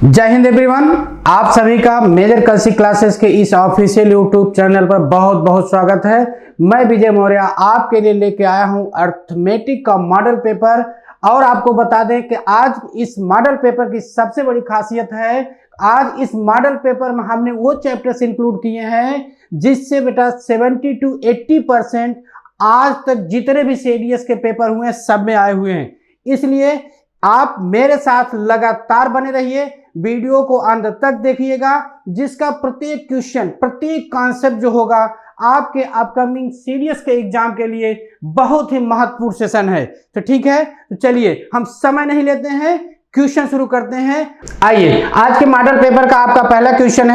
जय हिंद एवरीवन, आप सभी का मेजर कलसी क्लासेस के इस ऑफिशियल यूट्यूब चैनल पर बहुत बहुत स्वागत है। मैं विजय मौर्य आपके लिए लेके आया हूं अर्थमेटिक का मॉडल पेपर। और आपको बता दें कि आज इस मॉडल पेपर की सबसे बड़ी खासियत है, आज इस मॉडल पेपर में हमने वो चैप्टर्स इंक्लूड किए हैं जिससे बेटा 70 to 80% आज तक जितने भी सीडीएस के पेपर हुए हैं सब में आए हुए हैं। इसलिए आप मेरे साथ लगातार बने रहिए, वीडियो को अंत तक देखिएगा, जिसका प्रत्येक क्वेश्चन, प्रत्येक कॉन्सेप्ट जो होगा आपके अपकमिंग सीडीएस के एग्जाम के लिए बहुत ही महत्वपूर्ण सेशन है। तो ठीक है, तो चलिए हम समय नहीं लेते हैं, क्वेश्चन शुरू करते हैं। आइए, आज के मॉडल पेपर का आपका पहला क्वेश्चन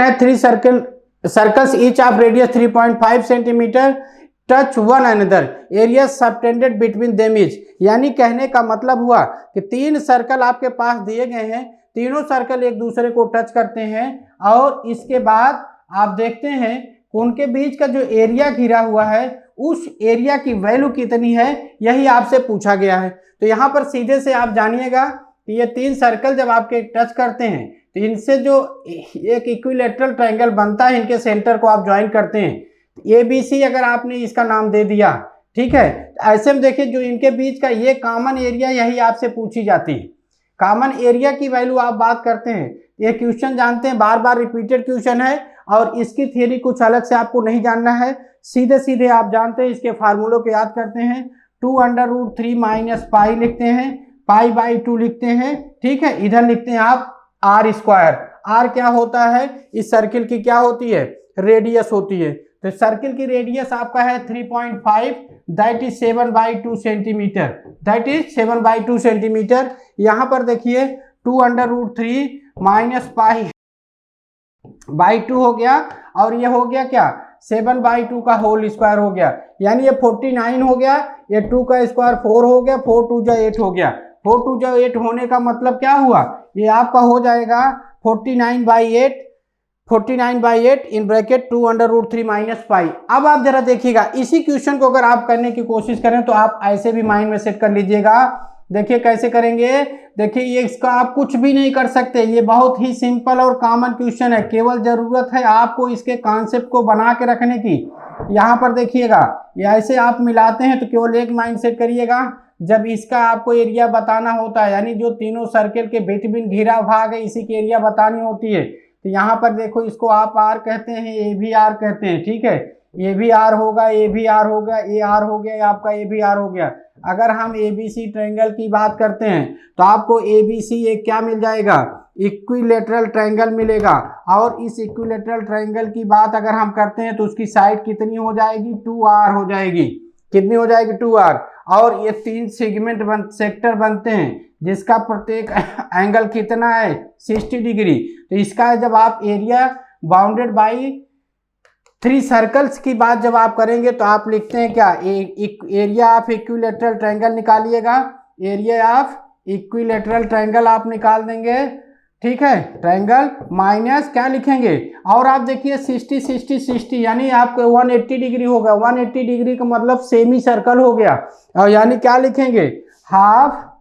है 3 circles each of radius 3.5 centimetre touch one another area subtended between them is. यानी कहने का मतलब हुआ कि 3 सर्कल आपके पास दिए गए हैं, तीनों सर्कल एक दूसरे को टच करते हैं और इसके बाद आप देखते हैं कि उनके बीच का जो एरिया घिरा हुआ है उस एरिया की वैल्यू कितनी है, यही आपसे पूछा गया है। तो यहाँ पर सीधे से आप जानिएगा कि ये 3 सर्कल जब आपके टच करते हैं तो इनसे जो एक इक्विलेटरल ट्रायंगल बनता है, इनके सेंटर को आप ज्वाइन करते हैं, ABC अगर आपने इसका नाम दे दिया, ठीक है। ऐसे में देखिए जो इनके बीच का ये कॉमन एरिया, यही आपसे पूछी जाती है। कॉमन एरिया की वैल्यू आप बात करते हैं, ये क्वेश्चन जानते हैं, बार बार रिपीटेड क्वेश्चन है और इसकी थ्योरी कुछ अलग से आपको नहीं जानना है, सीधे सीधे आप जानते हैं, इसके फार्मूलों को याद करते हैं। 2√3 माइनस पाई लिखते हैं, π/2 लिखते हैं, ठीक है। इधर लिखते हैं आप r²। r क्या होता है, इस सर्किल की क्या होती है, रेडियस होती है। तो सर्किल की रेडियस आपका है 3.5, that is 7/2 centimetre, that is 7/2 centimetre. यहां पर देखिए 2√3 माइनस π/2 हो गया और ये हो गया क्या, 7/2 का होल स्क्वायर हो गया, यानी ये 49 हो गया, ये 2 का स्क्वायर 4 हो गया, 4 2 जा 8 हो गया। 4 2 जा 8 होने का मतलब क्या हुआ, ये आपका हो जाएगा 49/8 इन ब्रैकेट 2√3 माइनस पाई। अब आप जरा देखिएगा, इसी क्वेश्चन को अगर आप करने की कोशिश करें तो आप ऐसे भी माइंड में सेट कर लीजिएगा। देखिए कैसे करेंगे, देखिए ये इसका आप कुछ भी नहीं कर सकते, ये बहुत ही सिंपल और कॉमन क्वेश्चन है, केवल जरूरत है आपको इसके कॉन्सेप्ट को बना के रखने की। यहाँ पर देखिएगा, ये ऐसे आप मिलाते हैं तो केवल एक माइंड सेट करिएगा, जब इसका आपको एरिया बताना होता है, यानी जो तीनों सर्किल के बिटवीन घिरा भाग है इसी की एरिया बतानी होती है। तो यहाँ पर देखो, इसको आप R कहते हैं, ये भी R कहते हैं, ठीक है। ये भी R होगा, ये भी R हो गया, ये R हो गया, आपका ये भी R हो गया। अगर हम ABC ट्रायंगल की बात करते हैं तो आपको ABC एक क्या मिल जाएगा, इक्विलेटरल ट्रायंगल मिलेगा। और इस इक्विलेटरल ट्रायंगल की बात अगर हम करते हैं तो उसकी साइड कितनी हो जाएगी, 2R हो जाएगी। कितनी हो जाएगी, 2R। और ये 3 सेगमेंट सेक्टर बनते हैं जिसका प्रत्येक एंगल कितना है, 60 डिग्री। तो इसका जब आप एरिया बाउंडेड बाई 3 सर्कल्स की बात जब आप करेंगे तो आप लिखते हैं क्या, एरिया ऑफ इक्विलेटरल ट्रायंगल निकालिएगा, एरिया ऑफ इक्विलेटरल ट्रायंगल आप निकाल देंगे, ठीक है। ट्रायंगल माइनस क्या लिखेंगे, और आप देखिए 60 60 60 यानी आपको 180 डिग्री होगा। 180 डिग्री का मतलब सेमी सर्कल हो गया, और यानी क्या लिखेंगे, हाफ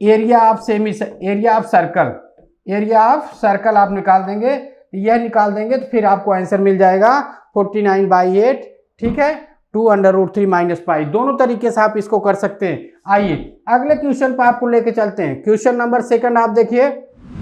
एरिया ऑफ सर्कल आप निकाल देंगे। यह निकाल देंगे तो फिर आपको आंसर मिल जाएगा 49/8, ठीक है, 2√3 माइनस पाई। दोनों तरीके से आप इसको कर सकते हैं। आइए अगले क्वेश्चन पर आपको लेके चलते हैं। क्वेश्चन नंबर 2 आप देखिए।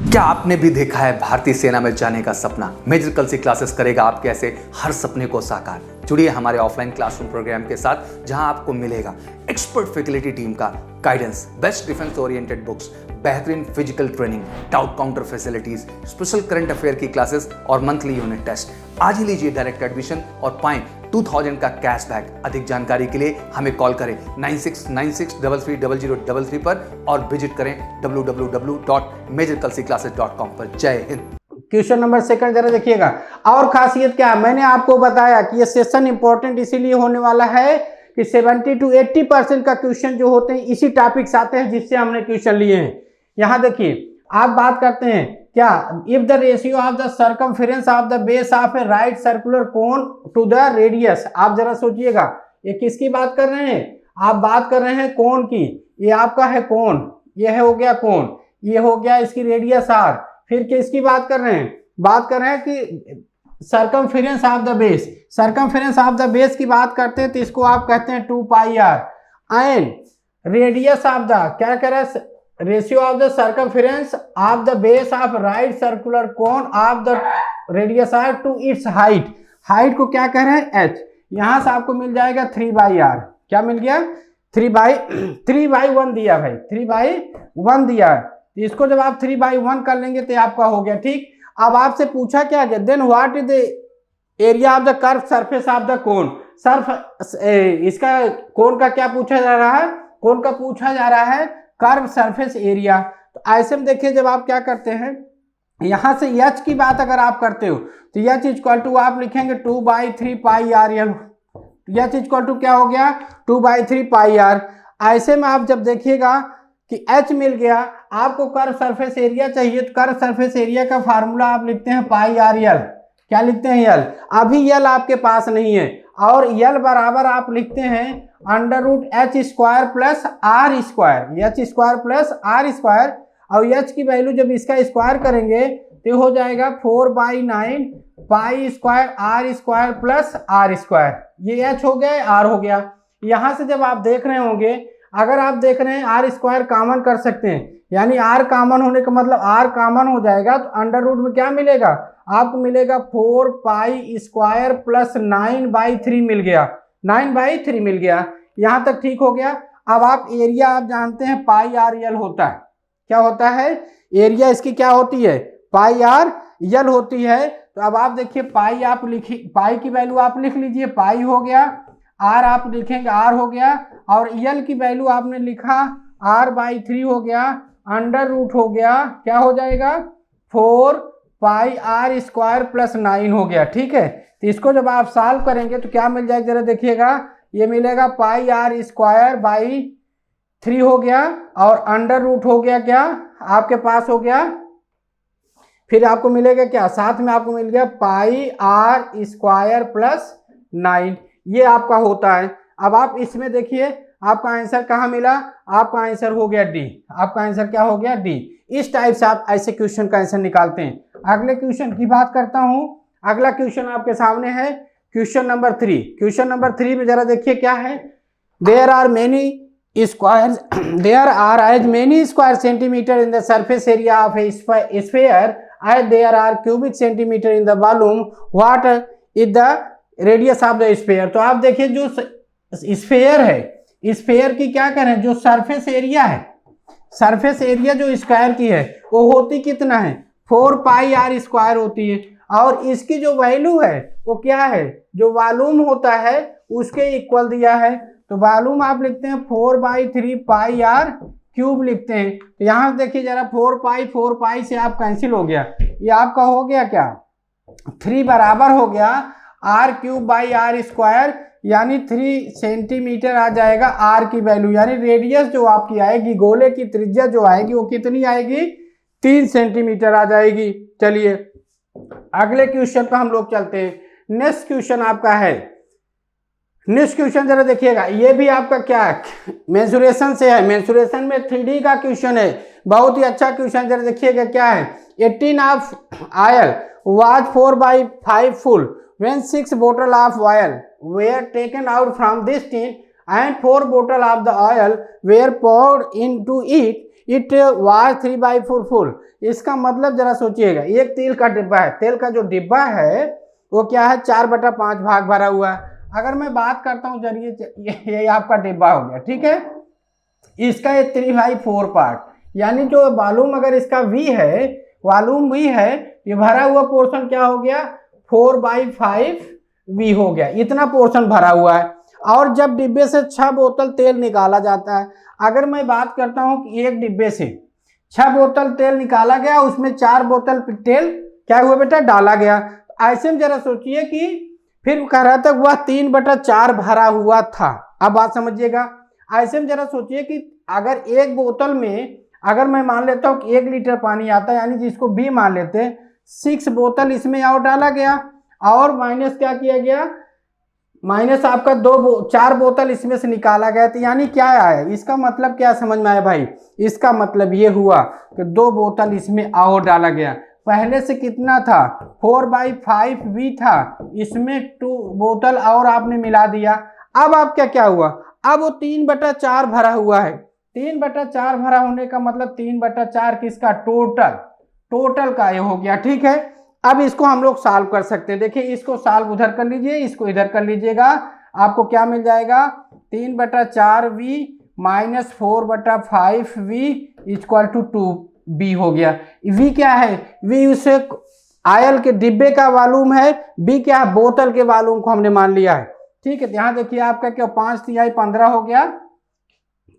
क्या आपने भी देखा है भारतीय सेना में जाने का सपना? मेजर कलसी क्लासेस करेगा आपके ऐसे हर सपने को साकार। जुड़िए हमारे ऑफलाइन क्लासरूम प्रोग्राम के साथ, जहां आपको मिलेगा एक्सपर्ट फैकल्टी टीम का guidance, best defence oriented books, बेहतरीन physical training, doubt counter facilities, special current affair की क्लासेस और मंथली यूनिट टेस्ट। आज ही लीजिए डायरेक्ट एडमिशन और पाएं 2000 का कैशबैक। अधिक जानकारी के लिए हमें कॉल करें 9696330033 पर और विजिट करें www.majorkalsiclasses.com पर। जय हिंद। क्वेश्चन नंबर 2 जरा देखिएगा। और खासियत क्या है, मैंने आपको बताया कि ये सेशन इंपॉर्टेंट इसीलिए होने वाला है कि 70 to 80% का क्वेश्चन जो होते हैं इसी टॉपिक से आते हैं जिससे हमने क्वेश्चन लिए हैं। यहाँ देखिए, आप बात करते हैं क्या, if the ratio of the circumference of the base of a right circular cone to the radius. आप जरा सोचिएगा, ये किसकी बात कर रहे हैं, आप बात कर रहे हैं कोन की। ये आपका है कोन, ये है हो गया कोन, ये हो गया इसकी रेडियस r। फिर किसकी बात कर रहे हैं, बात कर रहे हैं कि circumference of the base, circumference of the base की बात करते हैं तो इसको आप कहते हैं 2 pi r। And radius of the, क्या कह रहा है, ratio of the circumference of the base of right circular cone of the radius r to its height, height को क्या कह रहे हैं h। यहां से आपको मिल जाएगा 3 बाई r, क्या मिल गया 3 बाई 1 दिया भाई, 3 बाई 1 दिया है, इसको जब आप 3 बाई 1 कर लेंगे तो आपका हो गया। ठीक, अब आपसे पूछा क्या गया, then what is the area of the curve surface of the cone, इसका कोन का क्या पूछा जा रहा है, कोन का पूछा जा रहा है कर्व सरफेस एरिया। तो ऐसे में देखिए जब आप क्या करते हैं, यहां से h की बात अगर आप करते हो तो h इक्वल टू आप लिखेंगे 2 by 3 pi r, h equal to क्या हो गया 2 बाई 3 पाई r। ऐसे में आप जब देखिएगा कि h मिल गया, आपको कर्व सरफेस एरिया चाहिए तो कर्व सरफेस एरिया का फार्मूला आप लिखते हैं पाई r l, क्या लिखते हैं यल, अभी यल आपके पास नहीं है, और यल बराबर आप लिखते हैं under root H square plus R square, H square plus R square, और एच की वैल्यू जब इसका स्क्वायर करेंगे तो हो जाएगा 4 by 9 pi square R square plus R square, ये एच हो गया आर हो गया। यहाँ से जब आप देख रहे होंगे, अगर आप देख रहे हैं आर स्क्वायर कॉमन कर सकते हैं, यानी आर कॉमन होने का मतलब आर कॉमन हो जाएगा तो अंडर रूट में क्या मिलेगा आपको, मिलेगा 4 पाई स्क्वायर प्लस 9 बाई 3 मिल गया, 9 बाई 3 मिल गया। यहाँ तक ठीक हो गया। अब आप एरिया आप जानते हैं पाई आर यल होता है, क्या होता है एरिया इसकी क्या होती है पाई आर यल होती है। तो अब आप देखिए पाई आप लिखी, पाई की वैल्यू आप लिख लीजिए, पाई हो गया, आर आप लिखेंगे आर हो गया, और यल की वैल्यू आपने लिखा आर बाई 3 हो गया, अंडर रूट हो गया, क्या हो जाएगा 4 पाई आर स्क्वायर प्लस 9 हो गया। ठीक है, तो इसको जब आप सॉल्व करेंगे तो क्या मिल जाएगा जरा देखिएगा, ये मिलेगा पाई आर स्क्वायर बाई 3 हो गया, और अंडर रूट हो गया क्या आपके पास हो गया, फिर आपको मिलेगा क्या साथ में आपको मिल गया पाई आर स्क्वायर प्लस 9, ये आपका होता है। अब आप इसमें देखिए आपका आंसर कहाँ मिला, आपका आंसर हो गया डी, आपका आंसर क्या हो गया डी। इस टाइप से आप ऐसे क्वेश्चन का आंसर निकालते हैं। अगले क्वेश्चन की बात करता हूं, अगला क्वेश्चन आपके सामने है क्वेश्चन नंबर 3। क्वेश्चन नंबर 3 में जरा देखिए क्या है, there are many squares there are as many square centimeter in the surface area of a sphere as there are cubic centimeter in the volume, what is the radius of the sphere। तो आप देखिए जो sphere है, sphere की क्या करें, जो surface area है, सरफेस एरिया जो स्क्वायर की है वो होती कितना है 4 पाई आर स्क्वायर होती है, और इसकी जो वैल्यू है वो क्या है, जो वॉल्यूम होता है उसके इक्वल दिया है। तो वॉल्यूम आप लिखते हैं 4 बाई 3 पाई आर क्यूब लिखते हैं। तो यहाँ देखिए जरा 4 पाई से आप कैंसिल हो गया, ये आपका हो गया क्या 3 बराबर हो गया r cube by r square, यानी 3 सेंटीमीटर आ जाएगा आर की वैल्यू, यानी रेडियस जो आपकी आएगी, गोले की त्रिज्या जो आएगी वो कितनी आएगी 3 सेंटीमीटर आ जाएगी। चलिए अगले क्वेश्चन पर हम लोग चलते हैं। नेक्स्ट क्वेश्चन आपका है, नेक्स्ट क्वेश्चन जरा देखिएगा, ये भी आपका क्या है मेंसुरेशन से है, मेंसुरेशन में 3D का क्वेश्चन है, बहुत ही अच्छा क्वेश्चन। जरा देखिएगा क्या है, 18 of oil was 4 by 5 full when 6 bottle of oil were taken out from this tin and 4 bottle of the oil were poured into it was 3 by 4 full। इसका मतलब जरा सोचिएगा, एक तेल का डिब्बा है, तेल का जो डिब्बा है वो क्या है 4/5 भाग भरा हुआ है। अगर मैं बात करता हूँ चलिए ये आपका डिब्बा हो गया, ठीक है, इसका ये 3/4 पार्ट, यानी जो वॉल्यूम अगर इसका V है, वॉल्यूम V है, ये भरा हुआ पोर्शन क्या हो गया 4/5 V हो गया, इतना पोर्शन भरा हुआ है। और जब डिब्बे से 6 बोतल तेल निकाला जाता है, अगर मैं बात करता हूं कि एक डिब्बे से 6 बोतल तेल निकाला गया, उसमें 4 बोतल तेल क्या हुआ बेटा डाला गया, ऐसे में जरा सोचिए कि फिर कह रहा था वह 3/4 भरा हुआ था। अब बात समझिएगा, ऐसे में जरा सोचिए कि अगर एक बोतल में अगर मैं मान लेता हूँ कि 1 लीटर पानी आता है, यानी जिसको B मान लेते हैं, 6 बोतल इसमें और डाला गया, और माइनस क्या किया गया माइनस आपका चार बोतल इसमें से निकाला गया, तो यानी क्या आया, इसका मतलब क्या समझ में आया भाई, इसका मतलब ये हुआ कि 2 बोतल इसमें और डाला गया। पहले से कितना था 4/5V था, इसमें 2 बोतल और आपने मिला दिया। अब आप क्या हुआ, अब वो 3/4 भरा हुआ है। 3/4 भरा होने का मतलब 3/4 किसका, टोटल का ये हो गया। ठीक है, अब इसको हम लोग सॉल्व कर सकते हैं। देखिए इसको सॉल्व उधर कर लीजिए, इसको इधर कर लीजिएगा, आपको क्या मिल जाएगा 3/4V minus 4/5V equal to 2B हो गया। V क्या है, V उसे आयल के डिब्बे का वॉल्यूम है, B क्या है, बोतल के वॉल्यूम को हमने मान लिया है। ठीक है, यहाँ देखिए आपका क्या 5×3 = 15 हो गया,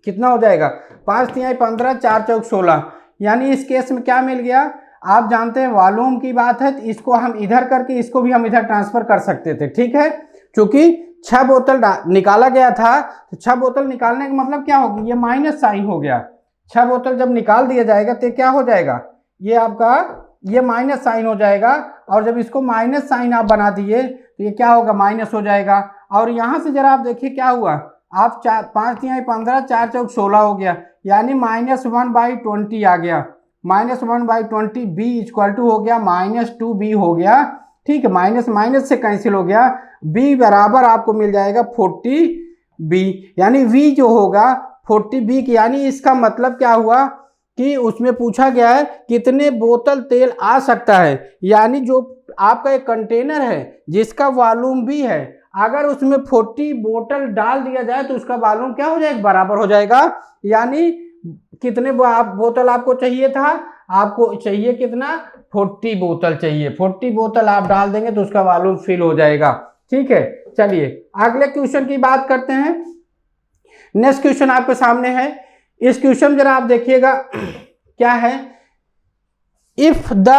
कितना हो जाएगा 5×3 = 15, 4 × 4 = 16। यानी इस केस में क्या मिल गया, आप जानते हैं वॉल्यूम की बात है, तो इसको हम इधर करके इसको भी हम इधर ट्रांसफर कर सकते थे। ठीक है, क्योंकि 6 बोतल निकाला गया था, तो 6 बोतल निकालने का मतलब क्या होगी, ये माइनस साइन हो गया। 6 बोतल जब निकाल दिया जाएगा तो क्या हो जाएगा, ये आपका ये माइनस साइन हो जाएगा, और जब इसको माइनस साइन आप बना दिए तो ये क्या होगा, माइनस हो जाएगा। और यहाँ से जरा आप देखिए क्या हुआ, आप 5×3 = 15, 4 × 4 = 16 हो गया, यानी -1/20 आ गया। -1/20 B इक्वल टू हो गया -2B हो गया। ठीक है, माइनस माइनस से कैंसिल हो गया, B बराबर आपको मिल जाएगा 40B, यानी V जो होगा 40B की। यानी इसका मतलब क्या हुआ कि उसमें पूछा गया है कितने बोतल तेल आ सकता है, यानी जो आपका एक कंटेनर है जिसका वॉल्यूम भी है, अगर उसमें 40 बोतल डाल दिया जाए तो उसका वॉल्यूम क्या हो जाएगा, बराबर हो जाएगा। यानी कितने बोतल आपको चाहिए था, आपको चाहिए कितना 40 बोतल चाहिए, 40 बोतल आप डाल देंगे तो उसका वॉल्यूम फिल हो जाएगा। ठीक है, चलिए अगले क्वेश्चन की बात करते हैं। नेक्स्ट क्वेश्चन आपके सामने है, इस क्वेश्चन जरा आप देखिएगा क्या है, if the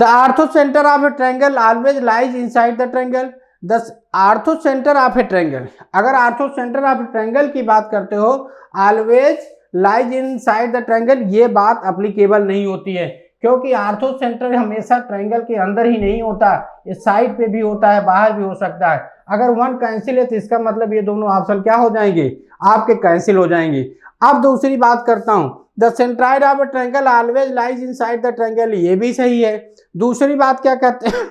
orthocentre of a triangle always lies inside the triangle, the orthocentre of a triangle, अगर orthocentre of a triangle की बात करते हो, always lies inside the triangle, ये बात एप्लीकेबल नहीं होती है, क्योंकि आर्थो सेंटर हमेशा ट्रायंगल के अंदर ही नहीं होता, इस साइड पे भी होता है, बाहर भी हो सकता है। अगर 1 कैंसिल है तो इसका मतलब ये दोनों ऑप्शन क्या हो जाएंगे, आपके कैंसिल हो जाएंगे। अब दूसरी बात करता हूं, the centroid of a triangle always lies inside the triangle, ये भी सही है। दूसरी बात क्या कहते हैं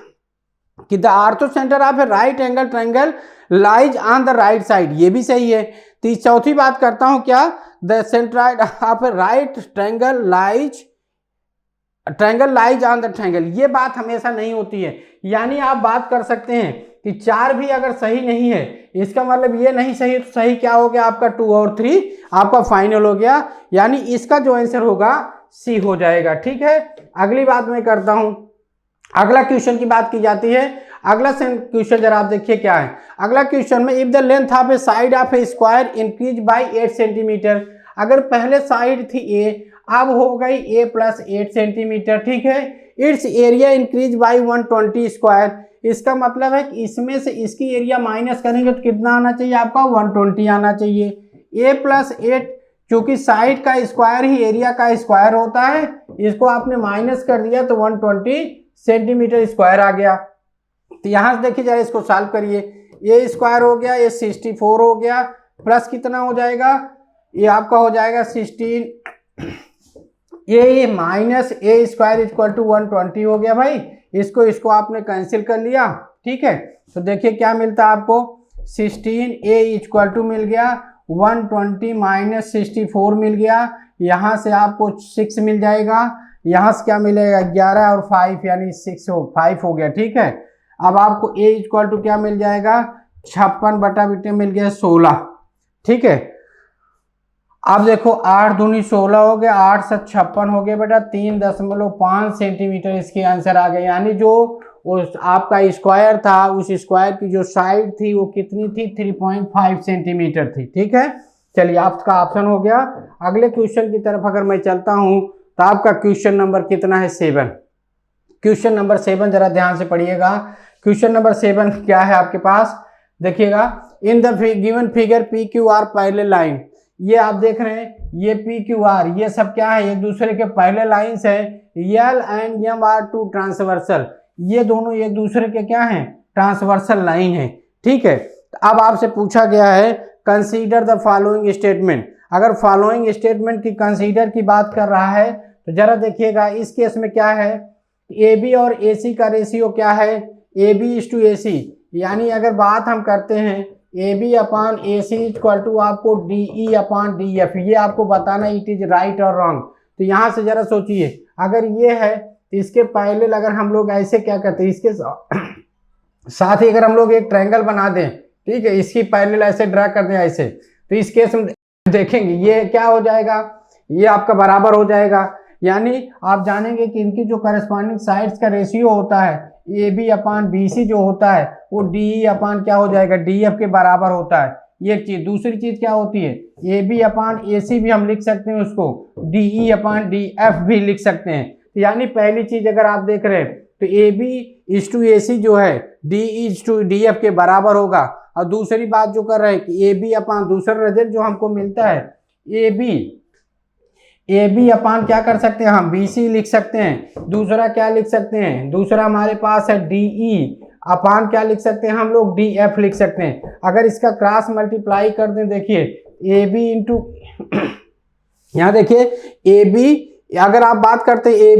कि the orthocentre of a right angle triangle lies on the right side, ये भी सही है। तो चौथी बात करता हूं क्या, the centroid of a right triangle lies on the triangle, ये बात हमेशा नहीं होती है। यानी आप बात कर सकते हैं कि 4 भी अगर सही नहीं है, इसका मतलब ये नहीं सही, तो सही क्या हो गया आपका 2 और 3 आपका फाइनल हो गया, यानी इसका जो आंसर होगा सी हो जाएगा। ठीक है, अगली बात मैं करता हूं, अगला क्वेश्चन की बात की जाती है। अगला क्वेश्चन जरा आप देखिए क्या है, अगला क्वेश्चन में if the length of A side of A square increase by 8 centimetre, अगर पहले साइड थी a, अब हो गई a + 8 सेंटीमीटर। ठीक है, it's area increase by 120 square, इसका मतलब है कि इसमें से इसकी एरिया माइनस करेंगे तो कितना आना चाहिए आपका 120 आना चाहिए। a + 8, क्योंकि साइड का स्क्वायर ही एरिया का स्क्वायर होता है, इसको आपने माइनस कर दिया तो 120 सेंटीमीटर स्क्वायर आ गया। तो यहाँ से देखिए जरा इसको सॉल्व करिए, a स्क्वायर हो गया, ये 64 हो गया, प्लस कितना हो जाएगा, ये आपका हो जाएगा 16, ये minus a square equal to 120 हो गया भाई, इसको आपने कैंसिल कर लिया। ठीक है, तो देखिए क्या मिलता है आपको, 16a इक्वल टू मिल गया 120 माइनस 64 मिल गया, यहाँ से आपको 6 मिल जाएगा, यहाँ से क्या मिलेगा 11 और 5 यानी 5 हो गया। ठीक है, अब आपको a इक्वल टू क्या मिल जाएगा 56/बेटे मिल गया 16। ठीक है, अब देखो 8 दूनी 16 हो गया, 8 से 56 हो गया बेटा, 3.5 सेंटीमीटर इसके आंसर आ गए। यानी जो उस आपका स्क्वायर था, उस स्क्वायर की जो साइड थी वो कितनी थी 3.5 सेंटीमीटर थी। ठीक है, चलिए आपका ऑप्शन हो गया। अगले क्वेश्चन की तरफ अगर मैं चलता हूं तो आपका क्वेश्चन नंबर कितना है 7। क्वेश्चन नंबर 7 जरा ध्यान से पढ़िएगा। क्वेश्चन नंबर 7 क्या है आपके पास, देखिएगा, in the given figure PQR parallel line, ये आप देख रहे हैं ये PQR ये सब क्या है, एक दूसरे के पैरेलल लाइंस है, L and M are 2 transversal, ये दोनों एक दूसरे के क्या हैं ट्रांसवर्सल लाइन है। ठीक है, अब आपसे पूछा गया है कंसीडर द फॉलोइंग स्टेटमेंट। अगर फॉलोइंग स्टेटमेंट की कंसीडर की बात कर रहा है तो जरा देखिएगा इस केस में क्या है, ए बी और ए सी का रेशियो क्या है, A B is to A C. यानी अगर बात हम करते हैं A B upon A C equal to आपको D E upon D F, ये आपको बताना इट इज राइट और रॉन्ग। तो यहाँ से जरा सोचिए, अगर ये है तो इसके पहले अगर हम लोग ऐसे क्या करते हैं, इसके साथ ही अगर हम लोग एक ट्रायंगल बना दें, ठीक है, इसकी पैरेलल ऐसे ड्रा कर दें ऐसे, तो इस केस में देखेंगे ये क्या हो जाएगा, ये आपका बराबर हो जाएगा। यानी आप जानेंगे कि इनकी जो करस्पॉन्डिंग साइड्स का रेशियो होता है A B upon B C जो होता है वो डी ई अपान क्या हो जाएगा, डी एफ के बराबर होता है। ये एक चीज। दूसरी चीज क्या होती है, ए बी अपान ए सी भी हम लिख सकते हैं, उसको D E upon D F भी लिख सकते हैं। तो यानी पहली चीज अगर आप देख रहे हैं तो A B is to A C जो है D is to D F के बराबर होगा। और दूसरी बात जो कर रहे हैं कि ए बी अपान दूसरा रिजल्ट जो हमको मिलता है ए बी अपान क्या कर सकते हैं हम, बी सी लिख सकते हैं। दूसरा क्या लिख सकते हैं, दूसरा हमारे पास है डी ई अपान क्या लिख सकते हैं हम लोग, डी एफ लिख सकते हैं। अगर इसका क्रॉस मल्टीप्लाई कर दें, देखिए ए बी इंटू यहाँ देखिए ए बी, अगर आप बात करते हैं ए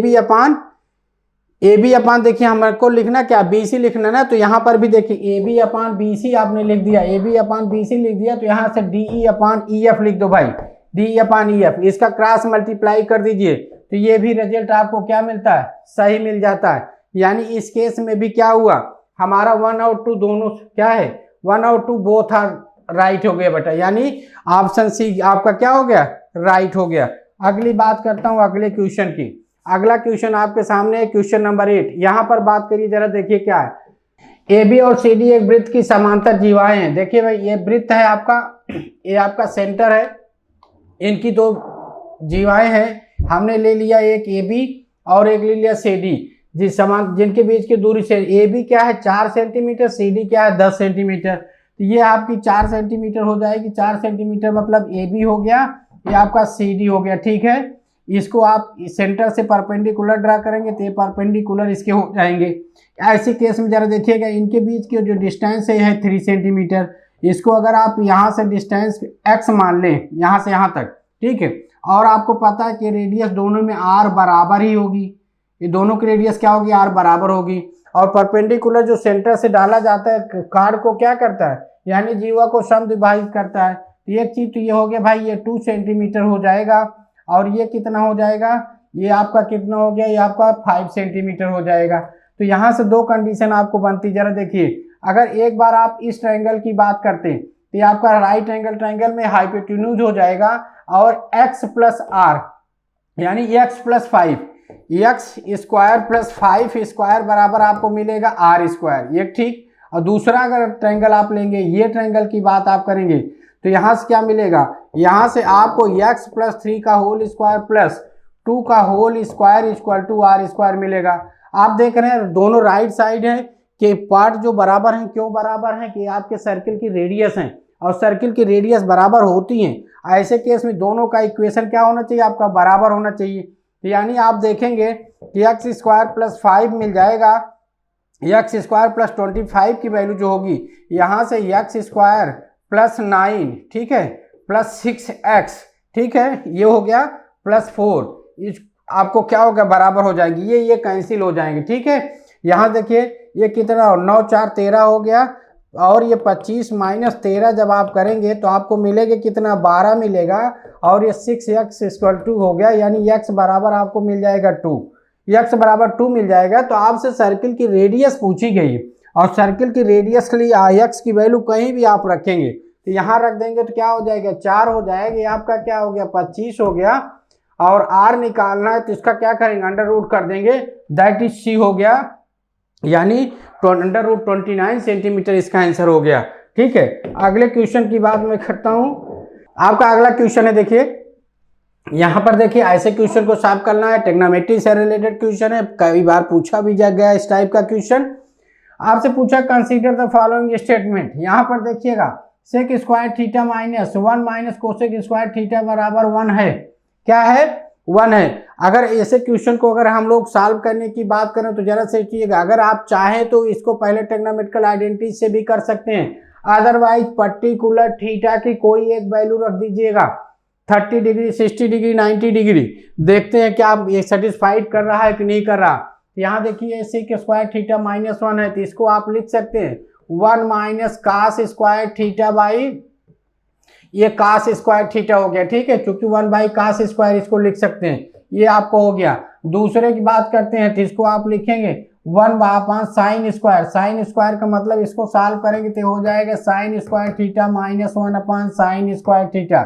बी अपान देखिए हमको लिखना क्या, बी सी लिखना ना, तो यहाँ पर भी देखिए ए बी अपान बी सी आपने लिख दिया, ए बी अपान बी सी लिख दिया, तो यहाँ से डी ई अपान ई एफ लिख दो भाई, डी ई अपान ई एफ, इसका क्रॉस मल्टीप्लाई कर दीजिए तो ये भी रिजल्ट आपको क्या मिलता है, सही मिल जाता है। यानी इस केस में भी क्या हुआ, हमारा 1 और 2 दोनों क्या है, 1 और 2 बोथ आर राइट हो गया बेटा। यानी ऑप्शन सी आपका क्या हो गया, राइट हो गया। अगली बात करता हूँ अगले क्वेश्चन की। अगला क्वेश्चन आपके सामने है क्वेश्चन नंबर 8। यहाँ पर बात करिए जरा, देखिए क्या है, ए बी और सी डी एक वृत्त की समांतर जीवाएं हैं। देखिए भाई ये वृत्त है आपका, ये आपका सेंटर है, इनकी दो जीवाएं हैं, हमने ले लिया एक ए बी और एक ले लिया सी डी, जिनके बीच की दूरी से ए बी क्या है 4 सेंटीमीटर, सी डी क्या है 10 सेंटीमीटर। तो ये आपकी 4 सेंटीमीटर हो जाएगी, 4 सेंटीमीटर मतलब ए बी हो गया, ये आपका सी डी हो गया, ठीक है। इसको आप सेंटर से परपेंडिकुलर ड्रा करेंगे तो ये परपेंडिकुलर इसके हो जाएंगे। ऐसे केस में जरा देखिएगा इनके बीच की जो डिस्टेंस है 3 सेंटीमीटर, इसको अगर आप यहाँ से डिस्टेंस x मान लें यहाँ से यहाँ तक, ठीक है, और आपको पता है कि रेडियस दोनों में r बराबर ही होगी, ये दोनों की रेडियस क्या होगी, r बराबर होगी। और परपेंडिकुलर जो सेंटर से डाला जाता है कार्ड को क्या करता है, यानी जीवा को समद्विभाजित करता है। तो एक चीज तो ये हो गया भाई, ये 2 सेंटीमीटर हो जाएगा, और ये कितना हो जाएगा, ये आपका कितना हो गया, ये आपका 5 सेंटीमीटर हो जाएगा। तो यहाँ से दो कंडीशन आपको बनती, जरा देखिए, अगर एक बार आप इस ट्रायंगल की बात करते हैं तो ये आपका राइट एंगल ट्रायंगल में हाइपोटेन्यूज हो जाएगा, और x प्लस आर यानी x plus 5, x square plus 5 square बराबर आपको मिलेगा आर स्क्वायर, ये ठीक। और दूसरा अगर ट्रायंगल आप लेंगे, ये ट्रायंगल की बात आप करेंगे तो यहाँ से क्या मिलेगा, यहाँ से आपको x प्लस 3 का होल स्क्वायर प्लस 2 का whole square equal to r square मिलेगा। आप देख रहे हैं दोनों राइट साइड है कि पार्ट जो बराबर हैं, क्यों बराबर हैं कि आपके सर्किल की रेडियस हैं, और सर्किल की रेडियस बराबर होती हैं। ऐसे केस में दोनों का इक्वेशन क्या होना चाहिए, आपका बराबर होना चाहिए। तो यानी आप देखेंगे कि एक्स स्क्वायर प्लस 5 मिल जाएगा, एक्स स्क्वायर प्लस 25 की वैल्यू जो होगी, यहाँ से एक्स स्क्वायर प्लस 9, ठीक है, प्लस 6x, ठीक है, ये हो गया प्लस 4, आपको क्या होगा, बराबर हो जाएंगी, ये कैंसिल हो जाएंगे, ठीक है। यहाँ देखिए ये कितना, 9 4 13 हो गया, और ये 25 माइनस 13 जब आप करेंगे तो आपको मिलेगा कितना, 12 मिलेगा, और ये 6x इक्वल टू हो गया, यानी x बराबर आपको मिल जाएगा 2, x बराबर 2 मिल जाएगा। तो आपसे सर्किल की रेडियस पूछी गई है, और सर्किल की रेडियस के लिए x की वैल्यू कहीं भी आप रखेंगे तो यहाँ रख देंगे तो क्या हो जाएगा, 4 हो जाएगा, ये आपका क्या हो गया 25 हो गया। और r निकालना है तो इसका क्या करेंगे, अंडर रूट कर देंगे, दैट इज c हो गया, यानी अंडर रूट 29 सेंटीमीटर इसका आंसर हो गया, ठीक है। अगले क्वेश्चन की बात मैं करता हूँ। आपका अगला क्वेश्चन है, देखिए यहाँ पर देखिए, ऐसे क्वेश्चन को सॉल्व करना है, ट्रिग्नोमेट्री से रिलेटेड क्वेश्चन है, कई बार पूछा भी जा गया इस टाइप का क्वेश्चन। आपसे पूछा कंसीडर द फॉलोइंग स्टेटमेंट। यहाँ पर देखिएगा sec square theta minus 1 minus cosec square theta बराबर 1 है, क्या है 1 है। अगर ऐसे क्वेश्चन को अगर हम लोग सॉल्व करने की बात करें तो जरा सोचिएगा, अगर आप चाहें तो इसको पहले ट्रिग्नोमेट्रिकल आइडेंटिटी से भी कर सकते हैं, अदरवाइज पर्टिकुलर थीटा की कोई एक वैल्यू रख दीजिएगा, 30 डिग्री, 60 डिग्री, 90 डिग्री, देखते हैं क्या ये सेटिस्फाइड कर रहा है कि नहीं कर रहा। यहाँ देखिए सेक स्क्वायर थीटा -1 है, तो इसको आप लिख सकते हैं 1 minus cos square theta by ये कास स्क्वायर थीटा हो गया, ठीक है, क्योंकि 1 बाई कास स्क्वायर इसको लिख सकते हैं, ये आपको हो गया। दूसरे की बात करते हैं तो इसको आप लिखेंगे 1/5 साइन स्क्वायर, साइन स्क्वायर का मतलब इसको सॉल्व करेंगे तो हो जाएगा sign square theta -1/, sign square theta.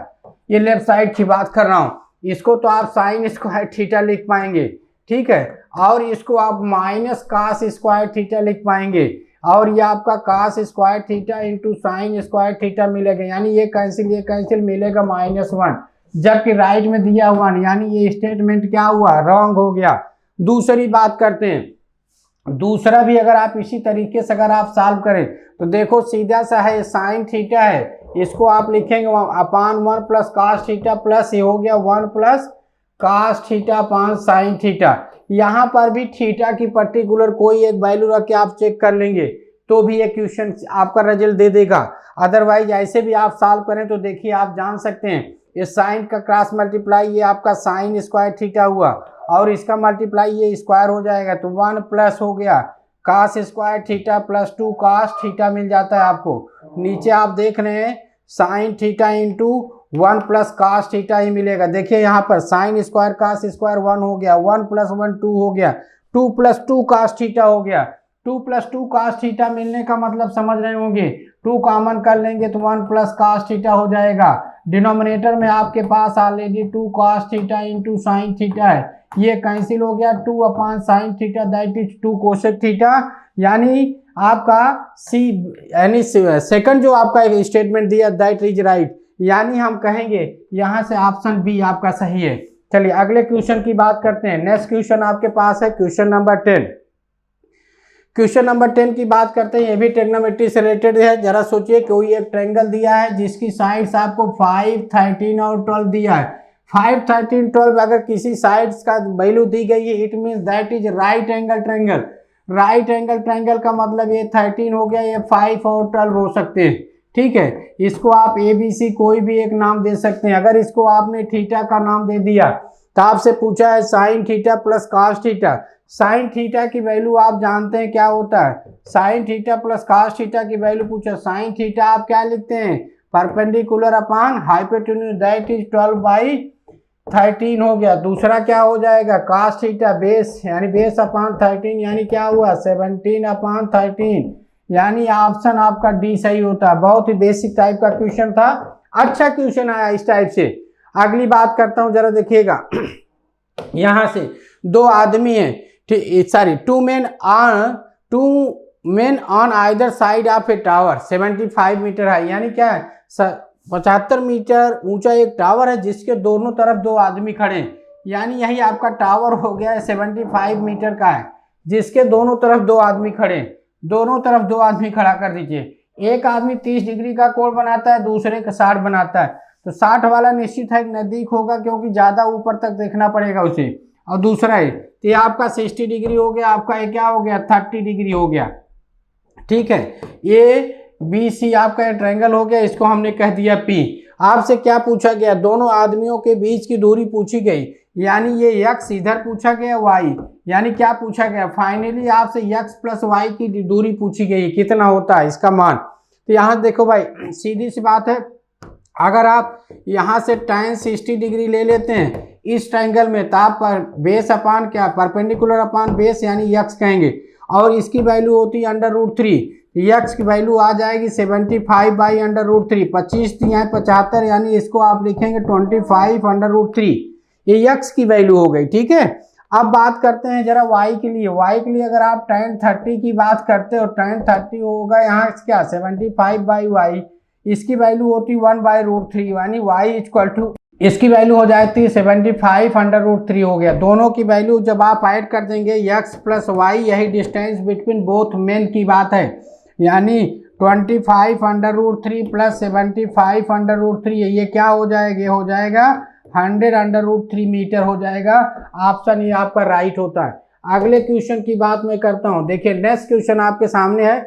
ये लेफ्ट साइड की बात कर रहा हूँ, इसको तो आप साइन स्क्वायर थीटा लिख पाएंगे, ठीक है, और इसको आप माइनस कास स्क्वायर थीटा लिख पाएंगे, और ये आपका cos square theta into sine square theta मिलेगा, यानी ये कैंसिल मिलेगा -1, जबकि राइट में दिया हुआ नहीं, यानी ये स्टेटमेंट क्या हुआ, रॉन्ग हो गया। दूसरी बात करते हैं, दूसरा भी अगर आप इसी तरीके से अगर आप सॉल्व करें तो देखो सीधा सा है, साइन थीटा है, इसको आप लिखेंगे upon 1 plus cos theta plus ये हो गया 1 plus cos theta upon sine theta. यहाँ पर भी थीटा की पर्टिकुलर कोई एक वैल्यू रख के आप चेक कर लेंगे तो भी ये क्वेश्चन आपका रिजल्ट दे देगा, अदरवाइज ऐसे भी आप सॉल्व करें तो देखिए आप जान सकते हैं ये साइन का क्रॉस मल्टीप्लाई ये आपका साइन स्क्वायर थीटा हुआ और इसका मल्टीप्लाई ये स्क्वायर हो जाएगा, तो 1 प्लस हो गया cos square theta plus 2 cos theta मिल जाता है आपको। नीचे आप देख रहे हैं sine theta into 1 plus cos theta ही मिलेगा। देखिए यहाँ पर साइन स्क्वायर कास स्क्वायर 1 हो गया, 1 प्लस 1 2 हो गया, 2 प्लस 2 कास थीटा हो गया। 2 प्लस 2 कास थीटा मिलने का मतलब समझ रहे होंगे, 2 कॉमन कर लेंगे तो 1 प्लस कास थीटा हो जाएगा। डिनोमिनेटर में आपके पास already 2 cos theta into sine theta है, ये कैंसिल हो गया, 2 upon sine theta that is 2 cosec theta, यानी आपका सी यानी सेकंड जो आपका एक स्टेटमेंट दिया दैट इज राइट, यानी हम कहेंगे यहाँ से ऑप्शन बी आपका सही है। चलिए अगले क्वेश्चन की बात करते हैं। नेक्स्ट क्वेश्चन आपके पास है क्वेश्चन नंबर 10। क्वेश्चन नंबर 10 की बात करते हैं, ये भी ट्रिग्नोमेट्री से रिलेटेड है। जरा सोचिए कोई एक ट्रायंगल दिया है जिसकी साइड्स आपको 5, 13 और 12 दिया है। 5, 13, 12 अगर किसी साइड्स का वैल्यू दी गई है it means that is right angle triangle. Right angle triangle का मतलब ये 13 हो गया, ये 5 और 12 हो सकते हैं, ठीक है। इसको आप ABC कोई भी एक नाम दे सकते हैं। अगर इसको आपने थीटा का नाम दे दिया तो आपसे पूछा है sine theta plus cos theta. Sine theta की वैल्यू आप जानते हैं क्या होता है, sine theta plus cos theta की वैल्यू पूछा, साइन थीटा आप क्या लिखते हैं, perpendicular upon hypotenuse that is 12/13 हो गया। दूसरा क्या हो जाएगा, कास थीटा बेस यानी बेस अपॉन 13 यानी क्या हुआ 17/13, यानी ऑप्शन आपका डी सही होता है। बहुत ही बेसिक टाइप का क्वेश्चन था, अच्छा क्वेश्चन आया इस टाइप से। अगली बात करता हूं, जरा देखिएगा यहां से दो आदमी हैं, sorry two men on either side of a tower 75 metre high, यानी क्या है 75 मीटर ऊंचा एक टावर है जिसके दोनों तरफ दो आदमी खड़े हैं, यानी यही आपका टावर हो गया है 75 मीटर का है जिसके दोनों तरफ दो आदमी खड़े हैं। दोनों तरफ दो आदमी खड़ा कर दीजिए, एक आदमी 30 डिग्री का कोण बनाता है, दूसरे का 60 बनाता है, तो 60 वाला निश्चित है नजदीक होगा क्योंकि ज्यादा ऊपर तक देखना पड़ेगा उसे, और दूसरा है तो ये आपका 60 डिग्री हो गया, आपका ये क्या हो गया 30 डिग्री हो गया, ठीक है। ये BC आपका ट्रायंगल हो गया, इसको हमने कह दिया P। आपसे क्या पूछा गया, दोनों आदमियों के बीच की दूरी पूछी गई, यानी ये x इधर पूछा गया y, यानी क्या पूछा गया फाइनली आपसे x प्लस y की दूरी पूछी गई, कितना होता है इसका मान। तो यहाँ देखो भाई सीधी सी बात है, अगर आप यहाँ से tan 60 डिग्री ले लेते हैं इस ट्रायंगल में तो आप बेस अपान क्या परपेंडिकुलर अपान बेस यानी x कहेंगे, और इसकी वैल्यू होती है √3, x की वैल्यू आ जाएगी 75/√3, 25 दिया है 75, यानी इसको आप लिखेंगे 25/√3, ये x की वैल्यू हो गई, ठीक है। अब बात करते हैं जरा y के लिए। y के लिए अगर आप tan 30 की बात करते हो, tan 30 होगा यहाँ क्या 75/y, इसकी वैल्यू होती 1/√3, यानी y इक्वल टू इसकी वैल्यू हो जाती है 75/√3 हो गया। दोनों की वैल्यू जब आप ऐड कर देंगे x प्लस y, यही डिस्टेंस बिटवीन बोथ मेन की बात है, यानी 25/√3 प्लस 75/√3, ये क्या हो जाएगा, ये हो जाएगा 100√3 मीटर हो जाएगा। ऑप्शन ये आपका राइट होता है। अगले क्वेश्चन की बात मैं करता हूं। देखिए नेक्स्ट क्वेश्चन आपके सामने है,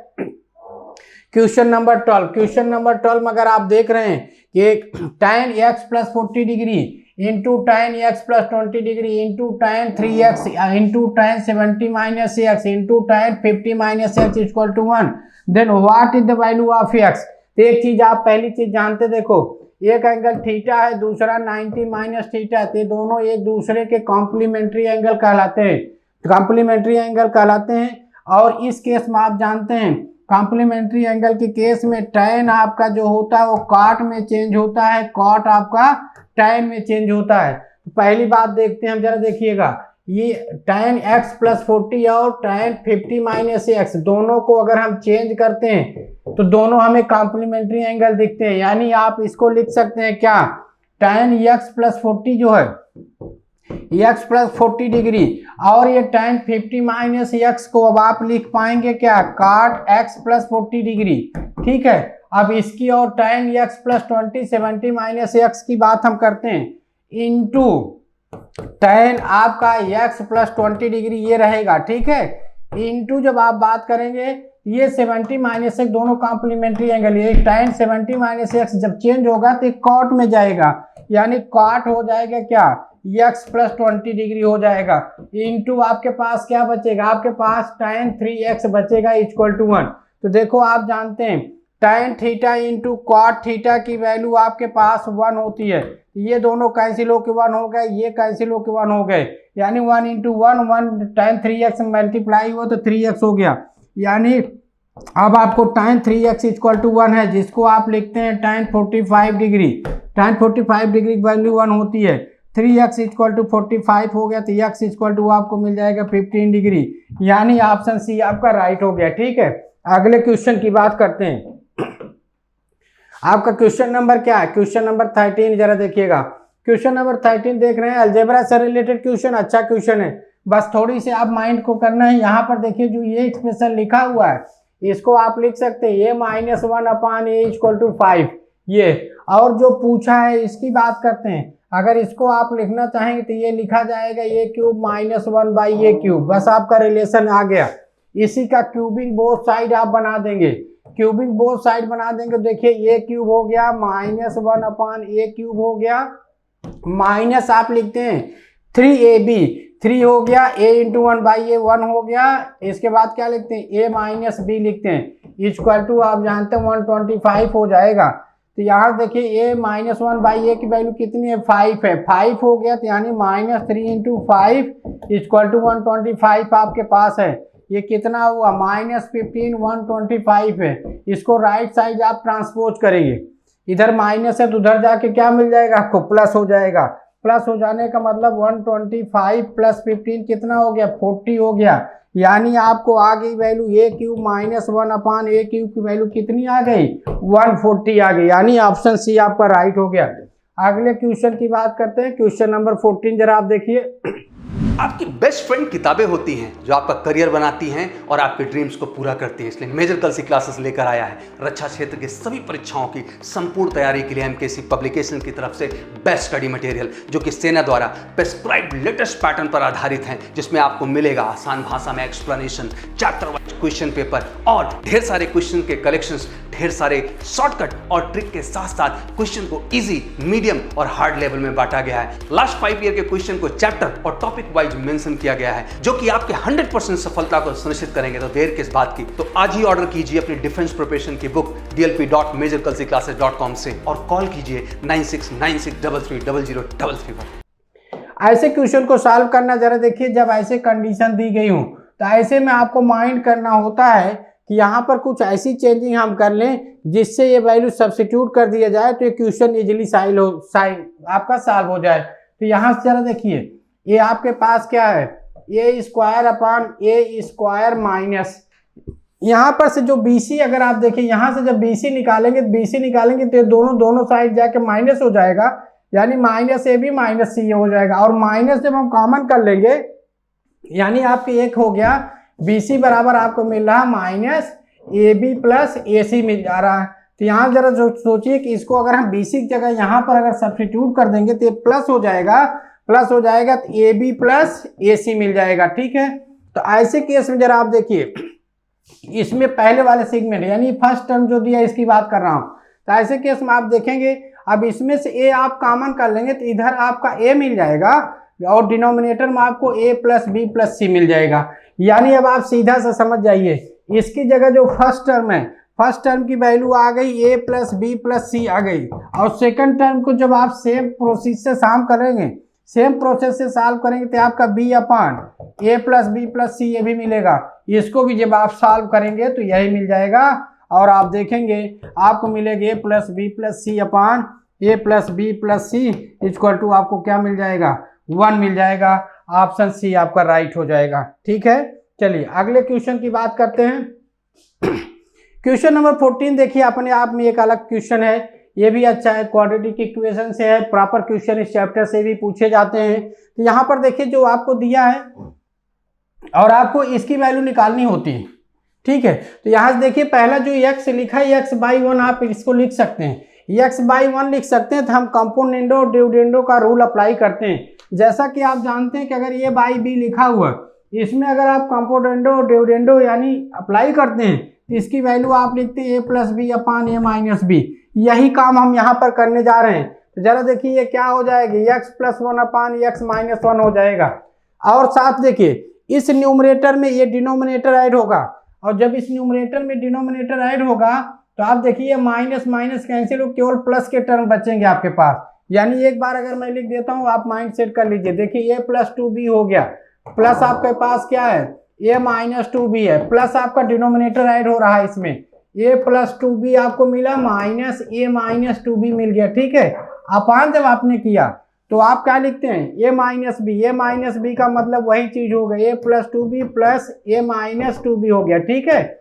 क्वेश्चन नंबर 12। क्वेश्चन नंबर 12 में अगर आप देख रहे हैं कि tan x plus 40 degree into tan x plus 20 degree into tan 3x into tan 70 minus x into tan 50 minus x equal to 1, then what is the value of x। तो एक चीज आप पहली चीज जानते, देखो एक एंगल थीटा है, दूसरा 90 माइनस थीटा है, तो दोनों एक दूसरे के कॉम्प्लीमेंट्री एंगल कहलाते हैं, कॉम्प्लीमेंट्री एंगल कहलाते हैं। और इस केस में आप जानते हैं कॉम्प्लीमेंट्री एंगल के केस में tan आपका जो होता है वो cot में चेंज होता है, cot आपका tan में चेंज होता है। तो पहली बात देखते हैं हम, जरा देखिएगा ये tan x प्लस 40 और tan 50 माइनस x दोनों को अगर हम चेंज करते हैं तो दोनों हमें कॉम्प्लीमेंट्री एंगल दिखते हैं। यानी आप इसको लिख सकते हैं क्या, tan x प्लस 40 जो है x प्लस 40 डिग्री और ये tan 50 माइनस x को अब आप लिख पाएंगे क्या, cot x प्लस 40 डिग्री। ठीक है, अब इसकी और tan x plus 20 70 minus x की बात हम करते हैं, इंटू tan आपका x प्लस 20 डिग्री ये रहेगा। ठीक है, इंटू जब आप बात करेंगे ये 70 माइनस x दोनों कॉम्प्लीमेंट्री एंगल, ये tan 70 माइनस x जब चेंज होगा तो cot में जाएगा, यानी cot हो जाएगा क्या, x प्लस 20 डिग्री हो जाएगा। इंटू आपके पास क्या बचेगा, आपके पास tan 3x बचेगा इक्वल टू 1। तो देखो आप जानते हैं tan theta into cot theta की वैल्यू आपके पास 1 होती है। ये दोनों कैंसिल होकर 1 हो गए, ये कैंसिल होकर 1 हो गए, यानी 1 इंटू 1 tan 3x मल्टीप्लाई हुआ तो 3x हो गया। यानी अब आपको tan 3x इक्वल टू 1 है, जिसको आप लिखते हैं tan 45 डिग्री। tan 45 डिग्री की वैल्यू 1 होती है, 3x इक्वल टू 45 हो गया तो x इक्वल टू आपको मिल जाएगा 15 डिग्री, यानी ऑप्शन सी आपका राइट हो गया। ठीक है, अगले क्वेश्चन की बात करते हैं। आपका क्वेश्चन नंबर क्या है, क्वेश्चन नंबर 13 जरा देखिएगा। क्वेश्चन नंबर 13 देख रहे हैं, अलजेब्रा से रिलेटेड क्वेश्चन, अच्छा क्वेश्चन है, बस थोड़ी सी आप माइंड को करना है। यहाँ पर देखिए जो ये एक्सप्रेशन लिखा हुआ है इसको आप लिख सकते हैं a-1/a इक्वल टू 5, ये और जो पूछा है इसकी बात करते हैं। अगर इसको आप लिखना चाहेंगे तो ये लिखा जाएगा a³ -1/a³, बस आपका रिलेशन आ गया। इसी का क्यूबिंग बोथ साइड आप बना देंगे, क्यूबिंग बोथ साइड बना देंगे। देखिए a³ हो गया -1/a³ हो गया, माइनस आप लिखते हैं 3ab, 3 हो गया, a इंटू 1/a 1 हो गया। इसके बाद क्या लिखते हैं a माइनस b लिखते हैं, इक्वल टू आप जानते हैं 125 हो जाएगा। तो यहाँ देखिए a -1/a की वैल्यू कितनी है, 5 है, 5 हो गया तो यानी -3 इंटू 5 इक्वल टू 125 आपके पास है। ये कितना हुआ -15, 125 है। इसको राइट साइड आप ट्रांसपोज करेंगे, इधर माइनस है तो उधर जाके क्या मिल जाएगा आपको, प्लस हो जाएगा। प्लस हो जाने का मतलब 125 प्लस 15 कितना हो गया, 40 हो गया। यानी आपको आ गई वैल्यू a³ -1/a³ की वैल्यू कितनी आ गई, 140 आ गई, यानी ऑप्शन सी आपका राइट हो गया। अगले क्वेश्चन की बात करते हैं, क्वेश्चन नंबर 14 जरा आप देखिए। आपकी बेस्ट फ्रेंड किताबें होती हैं जो आपका करियर बनाती हैं और आपके ड्रीम्स को पूरा करती हैं। इसलिए मेजर कलसी क्लासेस लेकर आया है रक्षा क्षेत्र के सभी परीक्षाओं की संपूर्ण तैयारी के लिए एमकेसी पब्लिकेशन की तरफ से बेस्ट स्टडी मटेरियल, जो कि सेना द्वारा प्रेस्क्राइब्ड लेटेस्ट पैटर्न पर आधारित हैं, जिसमें आपको मिलेगा आसान भाषा में explanation, chapter wise question paper और ढेर सारे क्वेश्चन के कलेक्शंस, ढेर सारे शॉर्टकट और ट्रिक के साथ साथ क्वेश्चन को इजी, मीडियम और हार्ड लेवल में बांटा गया है। लास्ट 5 ईयर के क्वेश्चन को चैप्टर और टॉपिक वाइज मेंशन किया गया है, जो कि आपके 100% सफलता को सुनिश्चित करेंगे। तो देर किस बात की, तो आज ही ऑर्डर कीजिए अपनी डिफेंस प्रिपरेशन की बुक dlp.majorkalsiclasses.com से और कॉल कीजिए 9696330033 पर। ऐसे क्वेश्चन को सॉल्व करना जरा देखिए, जब ऐसे कंडीशन दी गई हो तो ऐसे में आपको माइंड करना होता है कि यहाँ पर कुछ ऐसी चेंजिंग हम कर लें जिससे ये वैल्यू सब्स्टिट्यूट कर दिया जाए तो ये क्वेश्चन इजीली आपका सॉल्व हो जाए। तो यहाँ से जरा देखिए, ये आपके पास क्या है, a² माइनस, यहाँ पर से जो BC अगर आप देखें, यहाँ से जब BC निकालेंगे तो दोनों साइड जाके माइनस हो जाएगा, यानी -AB -C हो जाएगा। और माइनस जब हम कॉमन कर लेंगे यानी आपके एक हो गया, BC बराबर आपको मिल रहा -AB + AC मिल जा रहा है। तो यहाँ जरा सोचिए कि इसको अगर हम BC की जगह यहाँ पर अगर सब्स्टिट्यूट कर देंगे तो ये प्लस हो जाएगा तो AB प्लस AC मिल जाएगा। ठीक है, तो ऐसे केस में जरा आप देखिए, इसमें पहले वाले सेगमेंट यानी फर्स्ट टर्म जो दिया इसकी बात कर रहा हूँ, तो ऐसे केस में आप देखेंगे अब इसमें से A आप कॉमन कर लेंगे तो इधर आपका A मिल जाएगा और डिनोमिनेटर में आपको A plus B plus C मिल जाएगा। यानी अब आप सीधा सा समझ जाइए, इसकी जगह जो फर्स्ट टर्म है, फर्स्ट टर्म की वैल्यू आ गई A plus B plus C आ गई, और सेकंड टर्म को जब आप सेम प्रोसेस से सॉल्व करेंगे तो आपका B upon A plus B plus C ये भी मिलेगा। इसको भी जब आप सॉल्व करेंगे तो यही मिल जाएगा, और आप देखेंगे आपको मिलेगा A plus B plus C upon A plus B plus C equal to आपको क्या मिल जाएगा, 1 मिल जाएगा। ऑप्शन C आपका राइट हो जाएगा। ठीक है, चलिए अगले क्वेश्चन की बात करते हैं। क्वेश्चन नंबर 14 देखिए, अपने आप में एक अलग क्वेश्चन है, ये भी अच्छा है, क्वाड्रेटिक इक्वेशन से है, प्रॉपर क्वेश्चन इस चैप्टर से भी पूछे जाते हैं। तो यहाँ पर देखिए जो आपको दिया है और आपको इसकी वैल्यू निकालनी होती है। ठीक है, तो यहाँ से देखिए पहला जो x लिखा है x/1 आप इसको लिख सकते हैं, x/1 लिख सकते हैं। तो हम कंपोनेंडो और डिविडेंडो का रूल अप्लाई करते हैं। जैसा कि आप जानते हैं कि अगर A बाई B लिखा हुआ, इसमें अगर आप कंपोनेंडो और डिविडेंडो यानी अप्लाई करते हैं तो इसकी वैल्यू आप लिखते हैं A plus B upon A minus B। यही काम हम यहाँ पर करने जा रहे हैं। तो जरा देखिए ये क्या हो जाएगी, x plus 1 upon x minus 1 हो जाएगा। और साथ देखिए इस न्यूमरेटर में ये डिनोमिनेटर ऐड होगा, और जब इस न्यूमरेटर में डिनोमिनेटर ऐड होगा तो आप देखिए माइनस माइनस कैंसिल हो, केवल प्लस के टर्म बचेंगे आपके पास। यानी एक बार अगर मैं लिख देता हूँ, आप माइंड सेट कर लीजिए। देखिए A प्लस 2B हो गया, प्लस आपके पास क्या है A माइनस 2B है, प्लस आपका डिनोमिनेटर ऐड हो रहा है इसमें, A प्लस 2B आपको मिला माइनस A माइनस 2B मिल गया। ठीक है, अपान जब आपने किया तो आप क्या लिखते हैं A माइनस B का मतलब वही चीज हो गई, A plus 2B plus A minus 2B हो गया। ठीक है,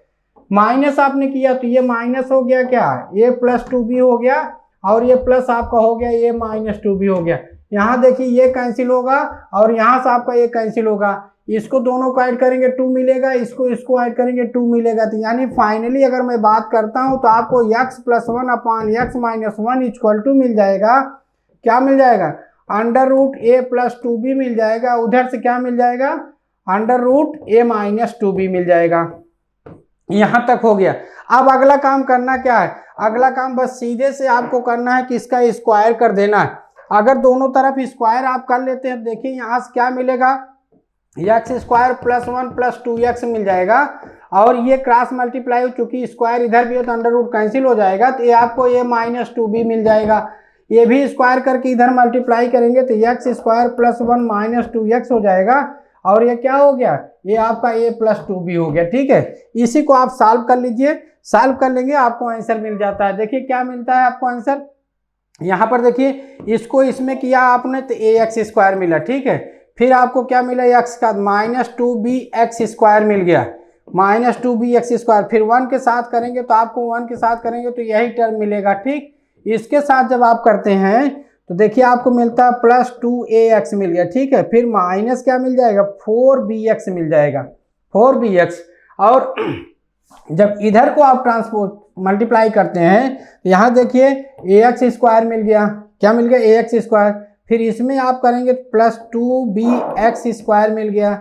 माइनस आपने किया तो ये माइनस हो गया क्या, A प्लस 2B हो गया, और ये प्लस आपका हो गया A माइनस 2B हो गया। यहाँ देखिए ये कैंसिल होगा और यहाँ से आपका ये कैंसिल होगा, इसको दोनों को ऐड करेंगे 2 मिलेगा, इसको ऐड करेंगे 2 मिलेगा। तो यानी फाइनली अगर मैं बात करता हूँ तो आपको x plus 1 upon x minus 1 equal to मिल जाएगा, क्या मिल जाएगा, under root A plus 2B मिल जाएगा। उधर से क्या मिल जाएगा, under root A minus 2B मिल जाएगा। यहाँ तक हो गया। अब अगला काम करना क्या है, अगला काम बस सीधे से आपको करना है कि इसका स्क्वायर कर देना है। अगर दोनों तरफ स्क्वायर आप कर लेते हैं, देखिए यहाँ से क्या मिलेगा, x square plus 1 plus 2x मिल जाएगा, और ये क्रॉस मल्टीप्लाई हो चूंकि स्क्वायर इधर भी हो तो अंडर रूट कैंसिल हो जाएगा, तो ये आपको A माइनस 2B मिल जाएगा। ये भी स्क्वायर करके इधर मल्टीप्लाई करेंगे तो x square plus 1 minus 2x हो जाएगा, और ये क्या हो गया, ये आपका A प्लस 2B हो गया। ठीक है, इसी को आप सॉल्व कर लीजिए, सॉल्व कर लेंगे आपको आंसर मिल जाता है। देखिए क्या मिलता है आपको आंसर, यहाँ पर देखिए इसको इसमें किया आपने तो AX स्क्वायर मिला। ठीक है, फिर आपको क्या मिला, x का माइनस 2BX स्क्वायर मिल गया, माइनस 2BX स्क्वायर, फिर 1 के साथ करेंगे तो आपको 1 के साथ करेंगे तो यही टर्म मिलेगा। ठीक, इसके साथ जब आप करते हैं तो देखिए आपको मिलता है प्लस 2AX मिल गया। ठीक है, फिर माइनस क्या मिल जाएगा, 4BX मिल जाएगा, 4BX। और जब इधर को आप ट्रांसपोज मल्टीप्लाई करते हैं तो यहाँ देखिए AX स्क्वायर मिल गया, क्या मिल गया, AX स्क्वायर, फिर इसमें आप करेंगे प्लस 2BX स्क्वायर मिल गया,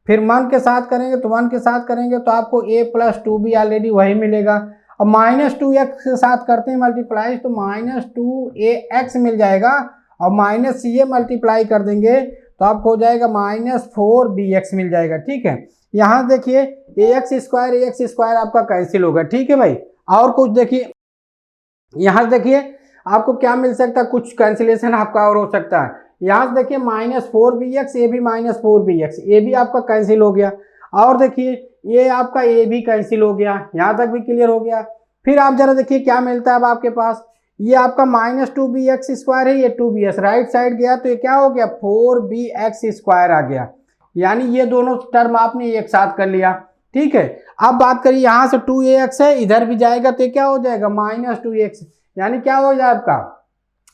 फिर 1 के साथ करेंगे तो 1 के साथ करेंगे तो आपको A प्लस 2B ऑलरेडी वही मिलेगा। अब माइनस 2x के साथ करते हैं मल्टीप्लाई तो माइनस 2AX मिल जाएगा, और माइनस CA मल्टीप्लाई कर देंगे तो आपको हो जाएगा माइनस 4BX मिल जाएगा। ठीक है, यहाँ देखिए AX स्क्वायर आपका कैंसिल होगा। ठीक है भाई, और कुछ देखिए यहाँ देखिए आपको क्या मिल सकता है, कुछ कैंसिलेशन आपका और हो सकता है। यहाँ से देखिए माइनस 4BX, ये भी माइनस 4BX, ये भी आपका कैंसिल हो गया, और देखिए ये आपका ए भी कैंसिल हो गया। यहाँ तक भी क्लियर हो गया। फिर आप जरा देखिए क्या मिलता है अब आपके पास, ये आपका माइनस 2BX स्क्वायर है, ये 2BS राइट साइड गया तो ये क्या हो गया, 4BX स्क्वायर आ गया। यानी ये दोनों टर्म आपने एक साथ कर लिया। ठीक है, अब बात करिए यहाँ से 2AX है, इधर भी जाएगा तो क्या हो जाएगा, माइनस 2AX, यानी क्या हो जाए आपका,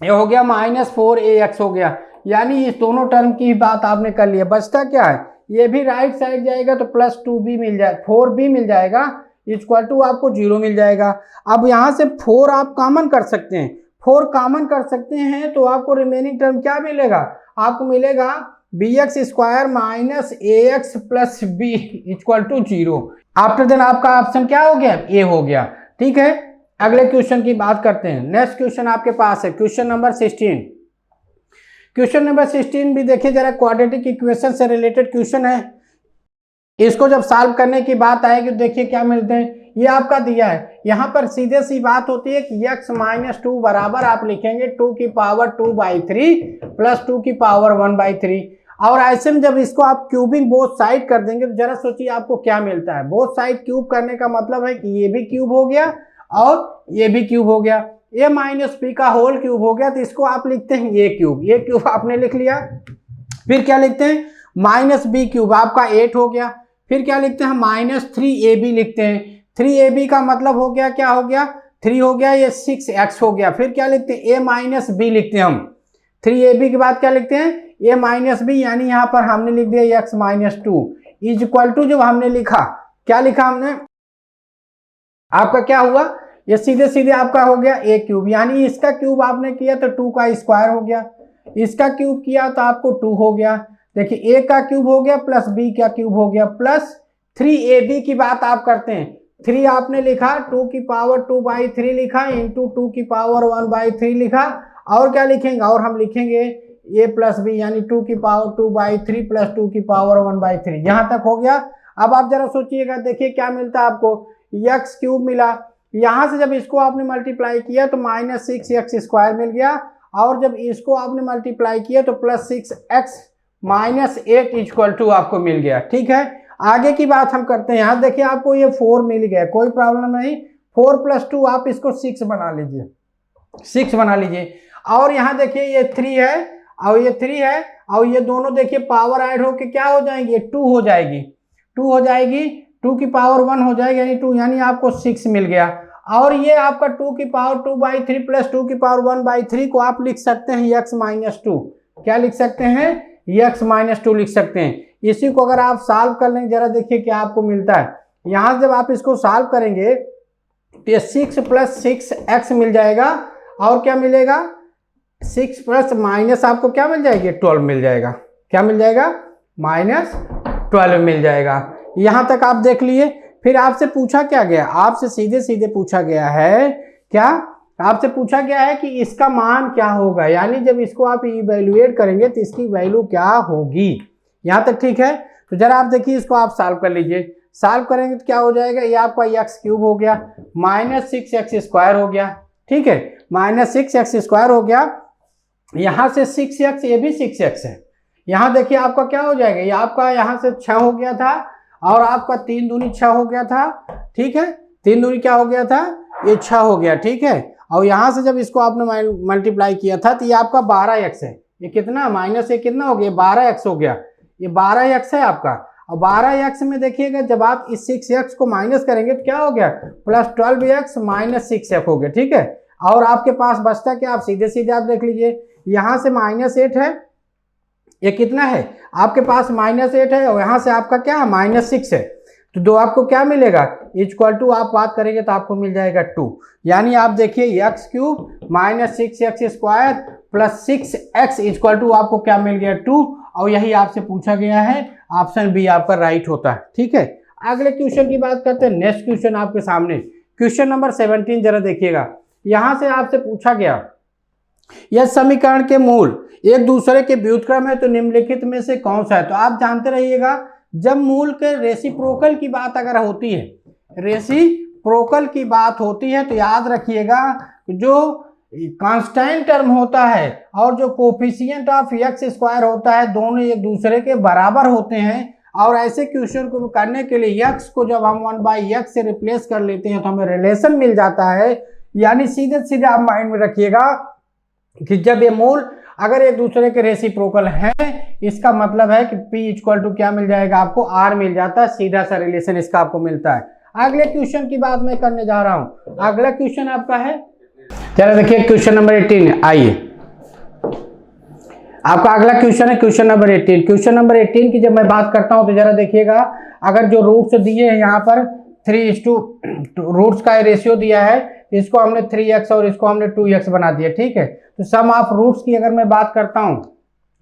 ये हो गया माइनस 4AX हो गया। यानी इस दोनों टर्म की बात आपने कर लिया। बचता क्या है, ये भी राइट साइड जाएगा तो प्लस 2B मिल जाए, 4B मिल जाएगा, इक्वल टू आपको 0 मिल जाएगा। अब यहाँ से 4 आप कॉमन कर सकते हैं, 4 कॉमन कर सकते हैं तो आपको रिमेनिंग टर्म क्या मिलेगा, आपको मिलेगा bx square minus ax plus b equal to 0। After then आपका ऑप्शन क्या हो गया, ए हो गया। ठीक है, अगले क्वेश्चन की बात करते हैं। नेक्स्ट क्वेश्चन आपके पास है क्वेश्चन नंबर 16। क्वेश्चन नंबर 16 भी देखिए जरा, क्वाड्रेटिक इक्वेशन से रिलेटेड क्वेश्चन है। इसको जब सॉल्व करने की बात आएगी तो देखिए क्या मिलते हैं, ये आपका दिया है, यहाँ पर सीधे सी बात होती है कि x माइनस 2 बराबर आप लिखेंगे 2 की पावर 2/3 प्लस 2 की पावर 1/3। और ऐसे में जब इसको आप क्यूबिंग बोथ साइड कर देंगे तो जरा सोचिए आपको क्या मिलता है। बोथ साइड क्यूब करने का मतलब है कि ये भी क्यूब हो गया और ये भी क्यूब हो गया, a माइनस बी का होल क्यूब हो गया, तो इसको आप लिखते हैं ये क्यूब आपने लिख लिया। फिर क्या लिखते हैं, माइनस बी क्यूब आपका 8 हो गया। फिर क्या लिखते हैं, माइनस 3ab लिखते हैं। 3ab का मतलब हो गया, क्या हो गया, 3 हो गया, ये 6x हो गया। फिर क्या लिखते हैं, a माइनस बी लिखते हैं हम। 3ab के बाद क्या लिखते हैं, a माइनस बी, यानी यहाँ पर हमने लिख दिया x minus 2 is equal to, जब हमने लिखा क्या लिखा हमने, आपका क्या हुआ, ये सीधे सीधे आपका हो गया a क्यूब, यानी इसका क्यूब आपने किया तो 2 का स्क्वायर हो गया, इसका क्यूब किया तो आपको 2 हो गया। देखिए a का क्यूब हो गया प्लस b का क्यूब हो गया प्लस 3ab की बात आप करते हैं। 3 आपने लिखा, 2 की पावर 2/3 लिखा इंटू 2 की पावर 1/3 लिखा, और क्या लिखेंगे, और हम लिखेंगे a प्लस b, यानी 2 की पावर 2/3 प्लस 2 की पावर 1/3। यहाँ तक हो गया। अब आप जरा सोचिएगा, देखिए क्या मिलता है आपको, x क्यूब मिला, यहाँ से जब इसको आपने मल्टीप्लाई किया तो माइनस 6x स्क्वायर मिल गया, और जब इसको आपने मल्टीप्लाई किया तो plus 6x minus 8 equal to आपको मिल गया। ठीक है, आगे की बात हम करते हैं। यहाँ देखिए आपको ये 4 मिल गया, कोई प्रॉब्लम नहीं, 4 + 2 आप इसको 6 बना लीजिए, 6 बना लीजिए। और यहाँ देखिए ये 3 है और ये 3 है, और ये दोनों देखिए पावर ऐड होके क्या हो जाएंगे, 2 हो जाएगी, 2 हो जाएगी, 2 की पावर 1 हो जाएगी, यानी 2, यानी आपको 6 मिल गया। और ये आपका 2 की पावर 2/3 प्लस 2 की पावर 1/3 को आप लिख सकते हैं x माइनस 2। क्या लिख सकते हैं, x माइनस 2 लिख सकते हैं। इसी को अगर आप सॉल्व कर लेंगे, जरा देखिए क्या आपको मिलता है। यहाँ से जब आप इसको सॉल्व करेंगे तो ये 6 + 6x मिल जाएगा, और क्या मिलेगा, 6 प्लस माइनस आपको क्या मिल जाएगी, 12 मिल जाएगा। क्या मिल जाएगा, -12 मिल जाएगा। यहाँ तक आप देख लिए। फिर आपसे पूछा क्या गया, आपसे सीधे सीधे पूछा गया है, क्या आपसे पूछा गया है कि इसका मान क्या होगा, यानी जब इसको आप इवैल्यूएट करेंगे तो इसकी वैल्यू क्या होगी। यहाँ तक ठीक है। तो जरा आप देखिए, इसको आप सॉल्व कर लीजिए। सॉल्व करेंगे तो क्या हो जाएगा, ये आपका x क्यूब हो गया, माइनस 6x स्क्वायर हो गया। ठीक है, माइनस 6x स्क्वायर हो गया, यहाँ से 6x, ये भी 6x है। यहाँ देखिए आपका क्या हो जाएगा, ये आपका यहाँ से 6 हो गया था, और आपका 3 दूनी 6 हो गया था। ठीक है, 3 दूनी क्या हो गया था, ये 6 हो गया। ठीक है, और यहाँ से जब इसको आपने मल्टीप्लाई किया था तो ये आपका 12x है। ये कितना, माइनस ये कितना हो गया, 12x हो गया, ये 12x है आपका। और 12x में देखिएगा, जब आप इस 6x को माइनस करेंगे तो क्या हो गया, प्लस 12x माइनस 6x हो गया। ठीक है, और आपके पास बचता क्या, आप सीधे सीधे आप देख लीजिए, यहाँ से -8 है, ये कितना है आपके पास, -8 है, और यहाँ से आपका क्या है, -6 है। तो दो आपको क्या मिलेगा, इक्वल टू आप बात करेंगे तो आपको मिल जाएगा 2। यानी आप देखिए x cube minus 6x square plus 6x equal to आपको क्या मिल गया, 2। और यही आपसे पूछा गया है, ऑप्शन बी आपका राइट होता है। ठीक है, अगले क्वेश्चन की बात करते हैं। नेक्स्ट क्वेश्चन आपके सामने, क्वेश्चन नंबर 17 जरा देखिएगा। यहाँ से आपसे पूछा गया, यह समीकरण के मूल एक दूसरे के व्युत्क्रम है तो निम्नलिखित में से कौन सा है। तो आप जानते रहिएगा, जब मूल के रेसिप्रोकल की बात अगर होती है, रेसिप्रोकल की बात होती है, तो याद रखिएगा जो कांस्टेंट टर्म होता है और जो कोफिशिएंट ऑफ x स्क्वायर होता है, दोनों एक दूसरे के बराबर होते हैं। और ऐसे क्वेश्चन को करने के लिए x को जब हम 1/x से रिप्लेस कर लेते हैं तो हमें रिलेशन मिल जाता है। यानी सीधे सीधे आप माइंड में रखिएगा कि जब ये मूल अगर एक दूसरे के रेसिप्रोकल हैं, इसका मतलब है कि p इक्वल टू क्या मिल जाएगा, आपको r मिल जाता है। सीधा सा रिलेशन इसका आपको मिलता है। अगले क्वेश्चन की बात मैं करने जा रहा हूं। अगला क्वेश्चन आपका है, चलो देखिए क्वेश्चन नंबर 18। आइए, आपका अगला क्वेश्चन है क्वेश्चन नंबर 18। क्वेश्चन नंबर 18 की जब मैं बात करता हूं तो जरा देखिएगा, अगर जो रूट्स दिए हैं यहाँ पर रूट्स का रेशियो दिया है, इसको हमने 3x और इसको हमने 2x बना दिया, ठीक है। तो सम ऑफ रूट्स की अगर मैं बात करता हूँ,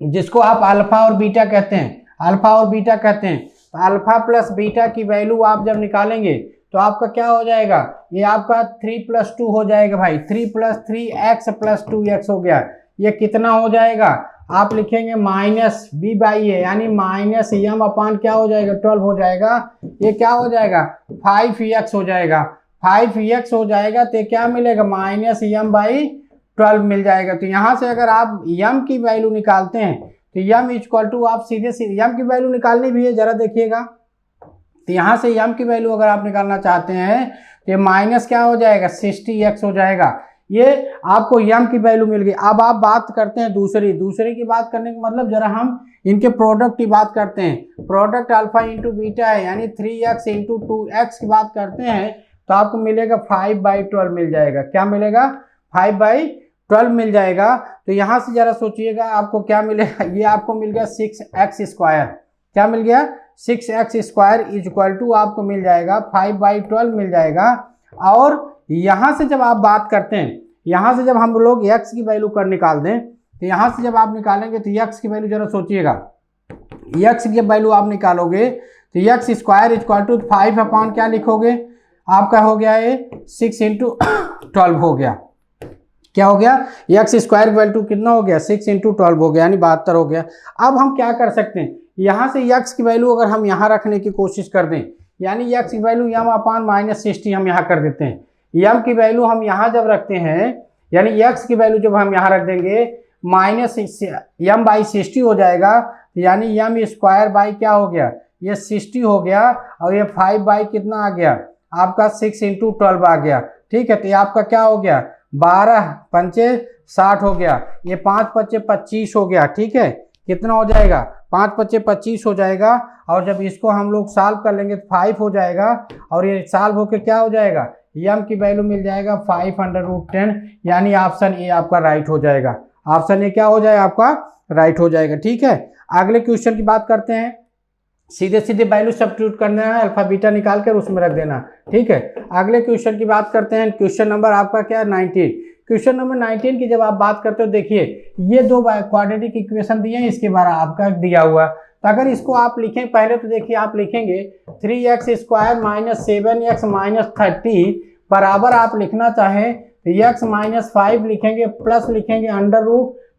जिसको आप अल्फा और बीटा कहते हैं, अल्फा और बीटा कहते हैं, तो अल्फा प्लस बीटा की वैल्यू आप जब निकालेंगे तो आपका क्या हो जाएगा, ये आपका 3 + 2 हो जाएगा भाई, 3 + 3x + 2x हो गया। ये कितना हो जाएगा, आप लिखेंगे -b/a, यानी -m/, क्या हो जाएगा, 12 हो जाएगा। ये क्या हो जाएगा, 5x हो जाएगा, 5x हो जाएगा। तो क्या मिलेगा, -m/12 मिल जाएगा। तो यहाँ से अगर आप m की वैल्यू निकालते हैं तो m = आप सीधे m की वैल्यू निकालनी भी है, जरा देखिएगा। तो यहाँ से m की वैल्यू अगर आप निकालना चाहते हैं तो ये माइनस क्या हो जाएगा, 60x हो जाएगा। ये आपको m की वैल्यू मिल गई। अब आप बात करते हैं दूसरे की बात करने का मतलब जरा हम इनके प्रोडक्ट की बात करते हैं। प्रोडक्ट अल्फा इंटू बीटा है, यानी 3x इंटू 2x की बात करते हैं तो आपको मिलेगा 5/12 मिल जाएगा। क्या मिलेगा, 5/12 मिल जाएगा। तो यहाँ से जरा सोचिएगा आपको क्या मिलेगा, ये आपको मिल गया 6x²। क्या मिल गया, 6x² आपको मिल जाएगा 5/12 मिल जाएगा। और यहाँ से जब आप बात करते हैं, यहाँ से जब हम लोग x की वैल्यू निकाल दें, तो यहाँ से जब आप निकालेंगे तो x की वैल्यू जरा सोचिएगा, x की वैल्यू आप निकालोगे तो x² = 5 क्या लिखोगे, आपका हो गया ये 6 × 12 हो गया। क्या हो गया, x² वैल्यू कितना हो गया, 6 × 12 हो गया, यानी 72 हो गया। अब हम क्या कर सकते हैं, यहाँ से x की वैल्यू अगर हम यहाँ रखने की कोशिश कर दें, यानी x की वैल्यू m/-60 हम यहाँ कर देते हैं। m की वैल्यू हम यहाँ जब रखते हैं, यानी x की वैल्यू जब हम यहाँ रख देंगे -m/60 हो जाएगा, यानी m² क्या हो गया, ये 60 हो गया। और ये 5 कितना आ गया, आपका 6 × 12 आ गया, ठीक है। तो ये आपका क्या हो गया, 12×5 = 60 हो गया। ये 5×5 = 25 हो गया, ठीक है। कितना हो जाएगा, 5×5 = 25 हो जाएगा। और जब इसको हम लोग सॉल्व कर लेंगे तो 5 हो जाएगा। और ये सॉल्व होकर क्या हो जाएगा, m की वैल्यू मिल जाएगा 5/10, यानी ऑप्शन ए आपका राइट हो जाएगा। ऑप्शन ए क्या हो जाएगा, आपका राइट हो जाएगा, ठीक है। अगले क्वेश्चन की बात करते हैं। सीधे सीधे वैल्यू सब्स्टिट्यूट करना है, अल्फा बीटा निकाल कर उसमें रख देना, ठीक है। अगले क्वेश्चन की बात करते हैं। क्वेश्चन नंबर आपका क्या है, 19। क्वेश्चन नंबर 19 की जब आप बात करते हो, देखिए ये दो क्वाड्रेटिक इक्वेशन दिए हैं, इसके बारे आपका दिया हुआ। तो अगर इसको आप लिखें, पहले तो देखिए आप लिखेंगे 3x² - 7x - 30 बराबर आप लिखना चाहें तो x - 5 लिखेंगे, प्लस लिखेंगे √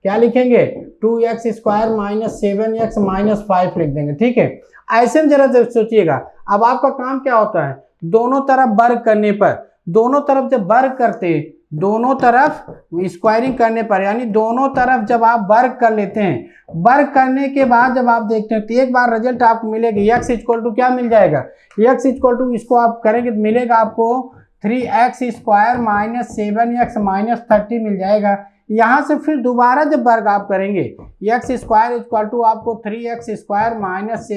क्या लिखेंगे, 2x² - 7x - 5 लिख देंगे, ठीक है। ऐसे में जरा सोचिएगा, अब आपका काम क्या होता है, दोनों तरफ वर्ग करने पर, दोनों तरफ जब वर्ग करते, दोनों तरफ स्क्वायरिंग करने पर, यानी दोनों तरफ जब आप वर्ग कर लेते हैं, वर्ग करने के बाद जब आप देखते हैं तो एक बार रिजल्ट आपको मिलेगी, x = क्या मिल जाएगा, x = इसको आप करेंगे तो मिलेगा आपको 3x² - 7x - 30 मिल जाएगा। यहाँ से फिर दोबारा जब वर्ग आप करेंगे, x² = आपको 3x² - 7x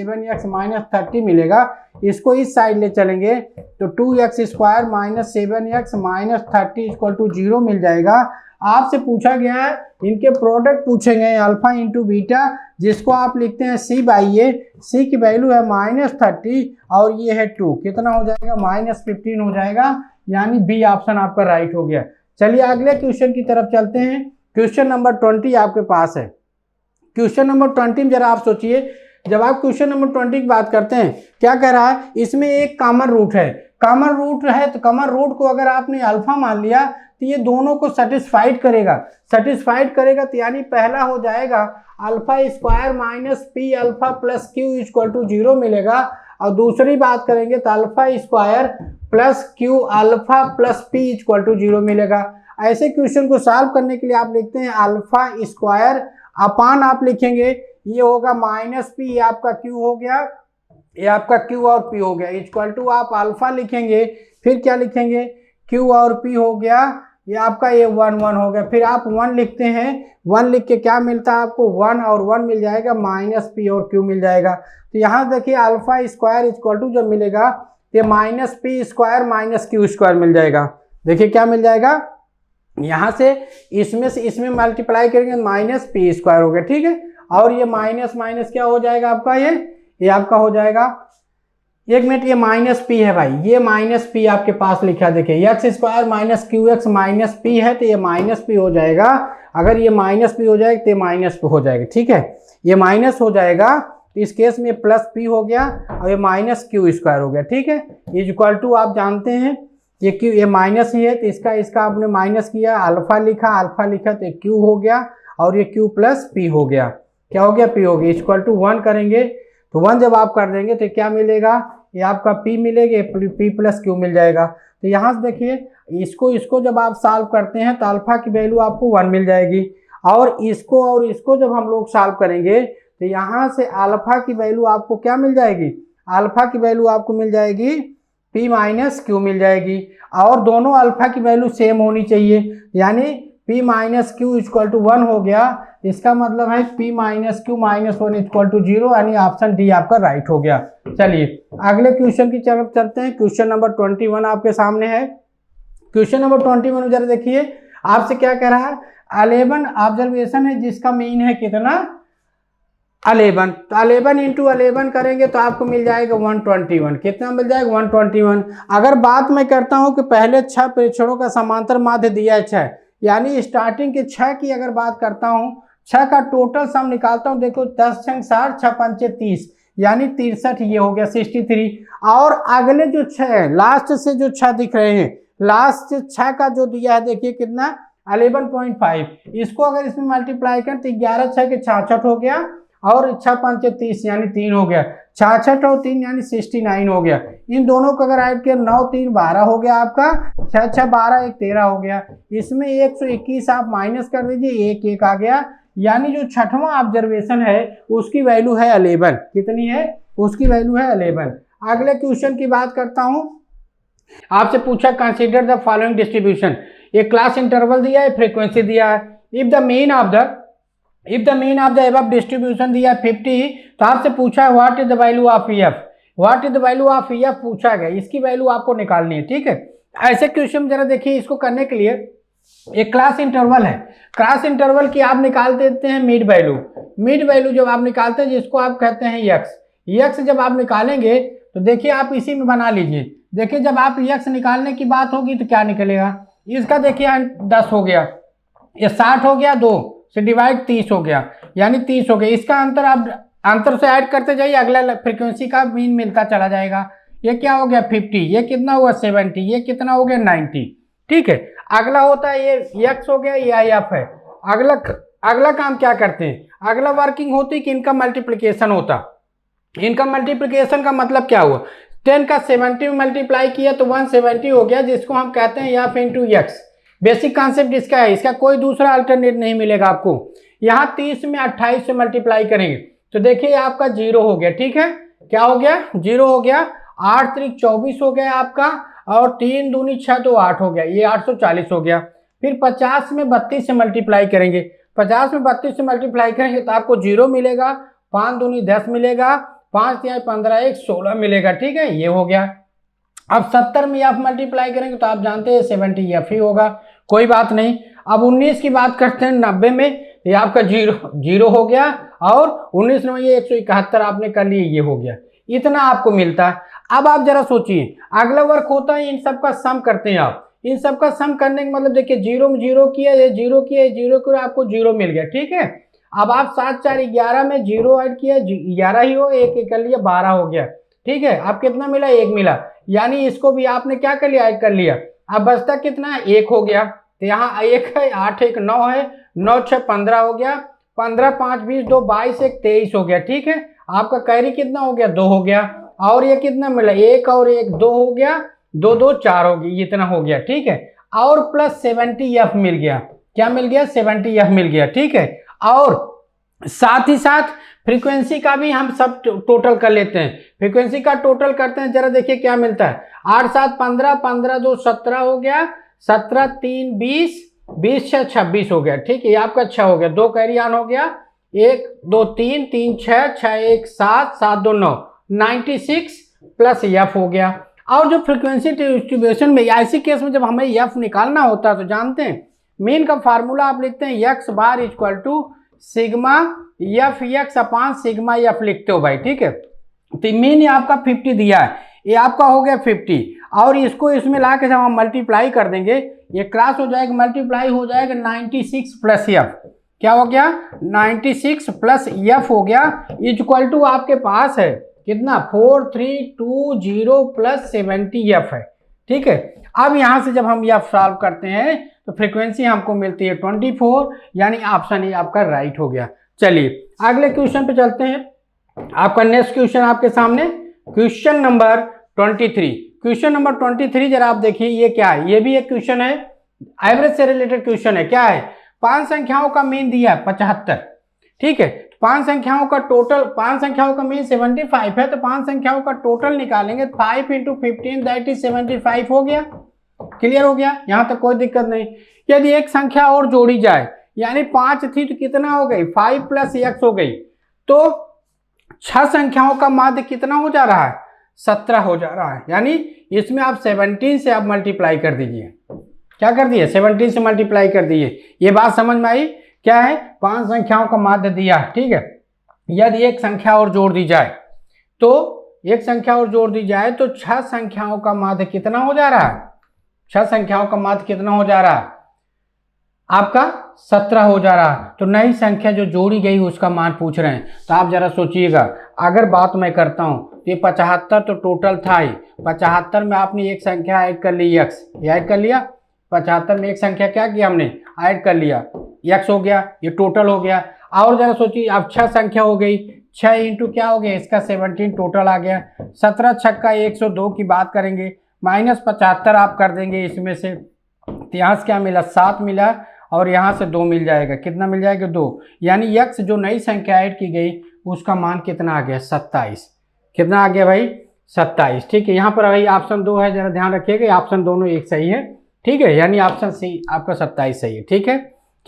- 30 मिलेगा। इसको इस साइड ले चलेंगे तो 2x² - 7x - 30 = 0 मिल जाएगा। आपसे पूछा गया है, इनके प्रोडक्ट पूछे गए अल्फा इंटू बीटा, जिसको आप लिखते हैं c/a। c की वैल्यू है -30 और ये है 2, कितना हो जाएगा, -15 हो जाएगा, यानी बी ऑप्शन आपका राइट हो गया। चलिए अगले क्वेश्चन की तरफ चलते हैं। क्वेश्चन नंबर 20 आपके पास है। क्वेश्चन नंबर 20 में जरा आप सोचिए, जब आप क्वेश्चन नंबर 20 की बात करते हैं, क्या कह रहा है, इसमें एक कॉमन रूट है, कॉमन रूट है तो कॉमन रूट को अगर आपने अल्फा मान लिया तो ये दोनों को सेटिस्फाइड करेगा, तो यानी पहला हो जाएगा α² - P α + Q = 0 मिलेगा। और दूसरी बात करेंगे तो α² + Q α + P = 0 मिलेगा। ऐसे क्वेश्चन को सॉल्व करने के लिए आप लिखते हैं α² अपान आप लिखेंगे, ये होगा -P, ये आपका Q हो गया, ये आपका Q और P हो गया, = आप अल्फा लिखेंगे, फिर क्या लिखेंगे, Q और P हो गया, ये आपका ये 1 1 हो गया। फिर आप 1 लिखते हैं, 1 लिख के क्या मिलता है आपको, 1 और 1 मिल जाएगा, -P और Q मिल जाएगा। तो यहाँ देखिए α² जब मिलेगा तो -P² - Q² मिल जाएगा। देखिए क्या मिल जाएगा, यहाँ से इसमें मल्टीप्लाई करेंगे -P² हो गया, ठीक है। और ये माइनस क्या हो जाएगा आपका, ये आपका हो जाएगा, एक मिनट, ये माइनस पी है भाई, ये माइनस पी आपके पास लिखा, देखिए x square minus Q x minus P है, तो ये माइनस पी हो जाएगा। अगर ये माइनस पी हो जाएगा तो ये माइनस पी हो जाएगा, ठीक है, ये माइनस हो जाएगा, तो इस केस में प्लस पी हो गया और ये माइनस क्यू स्क्वायर हो गया, ठीक है। इज इक्वल टू आप जानते हैं ये क्यू, ये माइनस ही है तो इसका आपने माइनस किया, अल्फा लिखा तो क्यू हो गया और ये क्यू प्लस पी हो गया, क्या हो गया, पी हो गया। इक्वल टू 1 करेंगे तो 1 जब आप कर देंगे तो क्या मिलेगा, ये आपका p मिलेगा, p प्लस क्यू मिल जाएगा। तो यहाँ से देखिए इसको जब आप सॉल्व करते हैं तो अल्फा की वैल्यू आपको 1 मिल जाएगी, और इसको जब हम लोग सॉल्व करेंगे तो यहाँ से अल्फा की वैल्यू आपको क्या मिल जाएगी, अल्फा की वैल्यू आपको मिल जाएगी p माइनस क्यू मिल जाएगी, और दोनों अल्फा की वैल्यू सेम होनी चाहिए, यानी p minus q equal to 1 हो गया। इसका मतलब है p minus q minus 1 equal to 0, यानी ऑप्शन डी आपका राइट हो गया। चलिए अगले क्वेश्चन की तरफ चलते हैं। क्वेश्चन नंबर 21 आपके सामने है। क्वेश्चन नंबर 21 जरा देखिए, आपसे क्या कह रहा है, 11 ऑब्जर्वेशन है जिसका मीन है कितना, 11, तो 11 इंटू 11 करेंगे तो आपको मिल जाएगा 121, कितना मिल जाएगा 121। अगर बात मैं करता हूं कि पहले 6 प्रेक्षणों का समांतर माध्य दिया है 6, यानी स्टार्टिंग के 6 की अगर बात करता हूं, 6 का टोटल सम निकालता हूं, देखो 10 छंग 60, 6 पंचे 30, यानी 63, ये हो गया 63। और अगले जो 6 है, लास्ट से जो 6 दिख रहे हैं, लास्ट 6 का जो दिया है देखिए कितना 11.5, इसको अगर इसमें मल्टीप्लाई करें तो 11 6 के 66 हो गया, और 6 पंचे 30 यानी 3 हो गया, 66 और 3 यानी 69 हो गया। इन दोनों को अगर ऐड किया 9 3 12 हो गया आपका, 6 6 12 1 13 हो गया। इसमें 121 आप माइनस कर दीजिए, 1 1 आ गया, यानी जो 6वां ऑब्जर्वेशन है उसकी वैल्यू है 11, कितनी है, उसकी वैल्यू है 11। अगले क्वेश्चन की बात करता हूं, आपसे पूछा कंसीडर द फॉलोइंग डिस्ट्रीब्यूशन, एक क्लास इंटरवल दिया है, फ्रीक्वेंसी दिया है, if the mean of the above distribution दिया है 50, तो आपसे पूछा है what is the value of EF, what is the value of EF पूछा गया, इसकी वैल्यू आपको निकालनी है, ठीक है। ऐसे क्वेश्चन जरा देखिए, इसको करने के लिए एक क्लास इंटरवल है, क्लास इंटरवल की आप निकाल देते हैं मिड वैल्यू जब आप निकालते हैं जिसको आप कहते हैं यक्स जब आप निकालेंगे तो देखिए आप इसी में बना लीजिए, देखिए जब आप यक्स निकालने की बात होगी तो क्या निकलेगा, इसका देखिए 10 हो गया, ये 60 हो गया, 2 से डिवाइड 30 हो गया, यानी 30 हो गया। इसका अंतर आप अंतर से ऐड करते जाइए, अगला फ्रीक्वेंसी का मीन मिलता चला जाएगा। ये क्या हो गया 50, ये कितना हुआ 70, ये कितना हो गया 90, ठीक है। अगला होता है ये एक्स हो गया, ये आई एफ है। अगला काम क्या करते हैं, अगला वर्किंग होती कि इनका मल्टीप्लिकेशन होता। इनका मल्टीप्लिकेशन का मतलब क्या हुआ, 10 का 70 में मल्टीप्लाई किया तो 170 हो गया, जिसको हम कहते हैं F into x. Basic concept इसका है, इसका कोई दूसरा अल्टरनेट नहीं मिलेगा आपको। यहाँ 30 में 28 से मल्टीप्लाई करेंगे तो देखिए आपका 0 हो गया, ठीक है, क्या हो गया 0 हो गया, 8 3 24 हो गया आपका, और 3 दूनी 6 तो 8 हो गया, ये 840 हो गया। फिर 50 में 32 से मल्टीप्लाई करेंगे, 50 में 32 से मल्टीप्लाई करेंगे तो आपको 0 मिलेगा, 5 दूनी 10 मिलेगा, 5 3 15 1 16 मिलेगा, ठीक है, ये हो गया। अब 70 में एफ मल्टीप्लाई करेंगे तो आप जानते हैं 70 एफ ही होगा, कोई बात नहीं। अब 19 की बात करते हैं, 90 में ये आपका 0 हो गया, और 19 में ये 171 आपने कर लिए, ये हो गया, इतना आपको मिलता है। अब आप जरा सोचिए, अगला वर्क होता है इन सब का सम करते हैं आप, इन सब का सम करने का मतलब देखिए 0 में 0 किया, ये 0 किया, 0 किया, आपको 0 मिल गया, ठीक है। अब आप 7 4 11 में 0 ऐड किया, 11 ही हो, 1 1 कर लिया, 12 हो गया, ठीक है। अब कितना मिला, 1 मिला, यानी इसको भी आपने क्या कर लिया, ऐड कर लिया। अब बचता कितना है, 1 हो गया, तो यहाँ 1 है, 8 1 9 है, 9 6 15 हो गया, 15 5 20 2 22 1 23 हो गया, ठीक है। आपका कैरी कितना हो गया, 2 हो गया, और ये कितना मिला, 1 और 1 2 हो गया, 2 2 4 हो गई, इतना हो गया, ठीक है। और प्लस 70 एफ मिल गया, क्या मिल गया, 70 एफ मिल गया, ठीक है। और साथ ही साथ फ्रीक्वेंसी का भी हम सब टोटल कर लेते हैं, फ्रीक्वेंसी का टोटल करते हैं, जरा देखिए क्या मिलता है, 8 7 15 15 2 17 हो गया, 17 3 20 20 6 26 हो गया, ठीक है, ये आपका 6 हो गया, 2 कैरी ऑन हो गया, 1 2 3 3 6 6 1 7 7 2 9 96 प्लस एफ हो गया। और जो फ्रीक्वेंसी डिस्ट्रीब्यूशन में ऐसी केस में जब हमें एफ निकालना होता है तो जानते हैं मीन का फार्मूला आप लिखते हैं x bar equal to sigma f x upon sigma f लिखते हो भाई, ठीक है। तो मीन आपका 50 दिया है, ये आपका हो गया 50 और इसको इसमें ला के जब हम मल्टीप्लाई कर देंगे ये क्रॉस हो जाएगा, मल्टीप्लाई हो जाएगा 96 प्लस एफ। क्या हो गया 96 प्लस एफ हो गया इक्वल टू आपके पास है कितना 4320 प्लस 70 एफ है। ठीक है, अब यहां से जब हम एफ सॉल्व करते हैं तो फ्रीक्वेंसी हमको मिलती है 24, यानी ऑप्शन ए आपका राइट हो गया। चलिए अगले क्वेश्चन पे चलते हैं। आपका नेक्स्ट क्वेश्चन आपके सामने क्वेश्चन नंबर 23। क्वेश्चन नंबर 23 जरा आप देखिए ये क्या है, ये भी एक क्वेश्चन है, एवरेज से रिलेटेड क्वेश्चन है। क्या है, 5 संख्याओं का मीन दिया है 75। ठीक है, 5 संख्याओं का टोटल, 5 संख्याओं का मीन 75 है, तो 5 संख्याओं का टोटल निकालेंगे 5 × 15 दैट इज 75 हो गया। क्लियर हो गया, यहां तक कोई दिक्कत नहीं। यदि एक संख्या और जोड़ी जाए, यानी 5 थी तो कितना हो गई 5 प्लस x हो गई, तो 6 संख्याओं का माध्य कितना हो जा रहा है 17 हो जा रहा है। यानी इसमें आप 17 से आप मल्टीप्लाई कर दीजिए। क्या कर दिए 17 से मल्टीप्लाई कर दिए। ये बात समझ में आई। क्या है 5 संख्याओं का माध्य दिया। ठीक है, यदि एक संख्या और जोड़ दी जाए तो एक संख्या और जोड़ दी जाए तो 6 संख्याओं का माध्य कितना हो जा रहा है, 6 संख्याओं का माध्य कितना हो जा रहा है आपका 17 हो जा रहा है। तो नई संख्या जो जोड़ी गई उसका मान पूछ रहे हैं। तो आप जरा सोचिएगा, अगर बात मैं करता हूं तो ये 75 तो टोटल था ही, 75 में आपने एक संख्या ऐड कर ली x, ये ऐड कर लिया 75 में एक संख्या क्या किया हमने ऐड कर लिया x हो गया, ये टोटल हो गया। और जरा सोचिए अब 6 संख्या हो गई, 6 इंटू क्या हो गया इसका 17 टोटल आ गया। 17 छक्का 102 की बात करेंगे, माइनस 75 आप कर देंगे इसमें से, तो यहाँ से क्या मिला 7 मिला और यहाँ से 2 मिल जाएगा। कितना मिल जाएगा 2, यानी x जो नई संख्या ऐड की गई उसका मान कितना आ गया 27। कितना आ गया भाई 27। ठीक है, यहाँ पर भाई ऑप्शन 2 है, जरा ध्यान रखिएगा ऑप्शन दोनों एक सही है। ठीक है, यानी ऑप्शन सी आपका 27 सही है। ठीक है,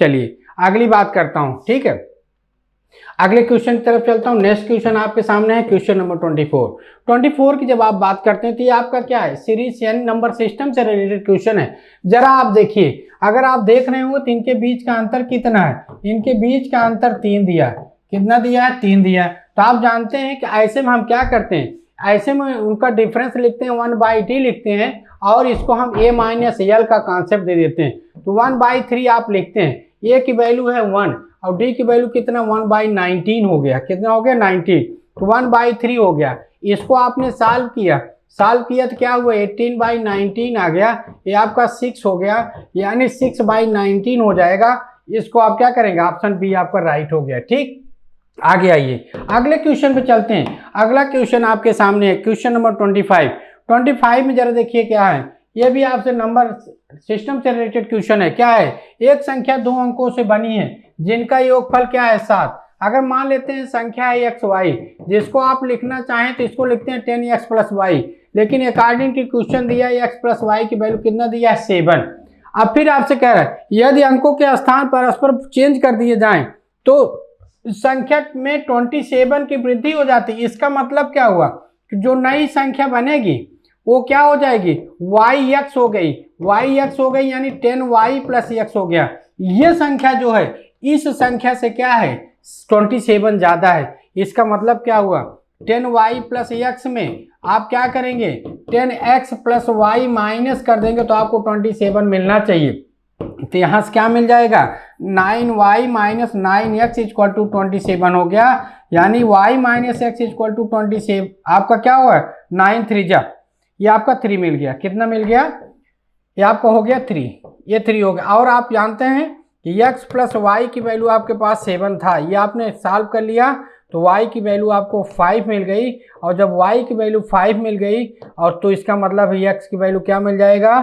चलिए अगली बात करता हूँ। ठीक है, अगले क्वेश्चन की तरफ चलता हूँ। नेक्स्ट क्वेश्चन आपके सामने है क्वेश्चन नंबर 24 की जब आप बात करते हैं तो ये आपका क्या है सीरीज यानी नंबर सिस्टम से रिलेटेड क्वेश्चन है। जरा आप देखिए, अगर आप देख रहे हो तो इनके बीच का अंतर कितना है, इनके बीच का अंतर 3 दिया है। कितना दिया है 3 दिया है। तो आप जानते हैं कि ऐसे में हम क्या करते हैं, ऐसे में उनका डिफरेंस लिखते हैं 1/t लिखते हैं और इसको हम a - l का कॉन्सेप्ट दे देते हैं। तो 1/3 आप लिखते हैं, a की वैल्यू है 1 और d की वैल्यू कितना 1/19 हो गया। कितना हो गया 19, तो 1/3 हो गया। इसको आपने सॉल्व किया तो क्या हुआ 18/19 आ गया, ये आपका 6 हो गया, यानी 6/19 हो जाएगा। इसको आप क्या करेंगे ऑप्शन बी आपका राइट हो गया। ठीक, आगे आइए अगले क्वेश्चन पे चलते हैं। अगला क्वेश्चन आपके सामने है क्वेश्चन नंबर 25 में जरा देखिए क्या है, ये भी आपसे नंबर सिस्टम से रिलेटेड क्वेश्चन है। क्या है, एक संख्या 2 अंकों से बनी है जिनका योगफल क्या है 7। अगर मान लेते हैं संख्या है xy, जिसको आप लिखना चाहें तो इसको लिखते हैं 10x + y, लेकिन अकॉर्डिंग टू क्वेश्चन दिया है x + y की वैल्यू कितना दिया है 7। अब फिर आपसे कह रहा है यदि अंकों के स्थान परस्पर चेंज कर दिए जाएं तो संख्या में 27 की वृद्धि हो जाती है। इसका मतलब क्या हुआ कि जो नई संख्या बनेगी वो क्या हो जाएगी yx हो गई, यानी 10y + x हो गया। ये संख्या जो है इस संख्या से क्या है 27 ज्यादा है। इसका मतलब क्या हुआ 10y + x में आप क्या करेंगे 10x + y माइनस कर देंगे तो आपको 27 मिलना चाहिए। तो यहाँ से क्या मिल जाएगा 9y - 9x = 27 हो गया, यानी y - x = 27। आपका क्या हुआ 9 3 जा, ये आपका 3 मिल गया। कितना मिल गया, ये आपका हो गया 3, ये 3 हो गया। और आप जानते हैं कि x + y की वैल्यू आपके पास 7 था, ये आपने सॉल्व कर लिया तो y की वैल्यू आपको 5 मिल गई। और जब y की वैल्यू 5 मिल गई और तो इसका मतलब है x की वैल्यू क्या मिल जाएगा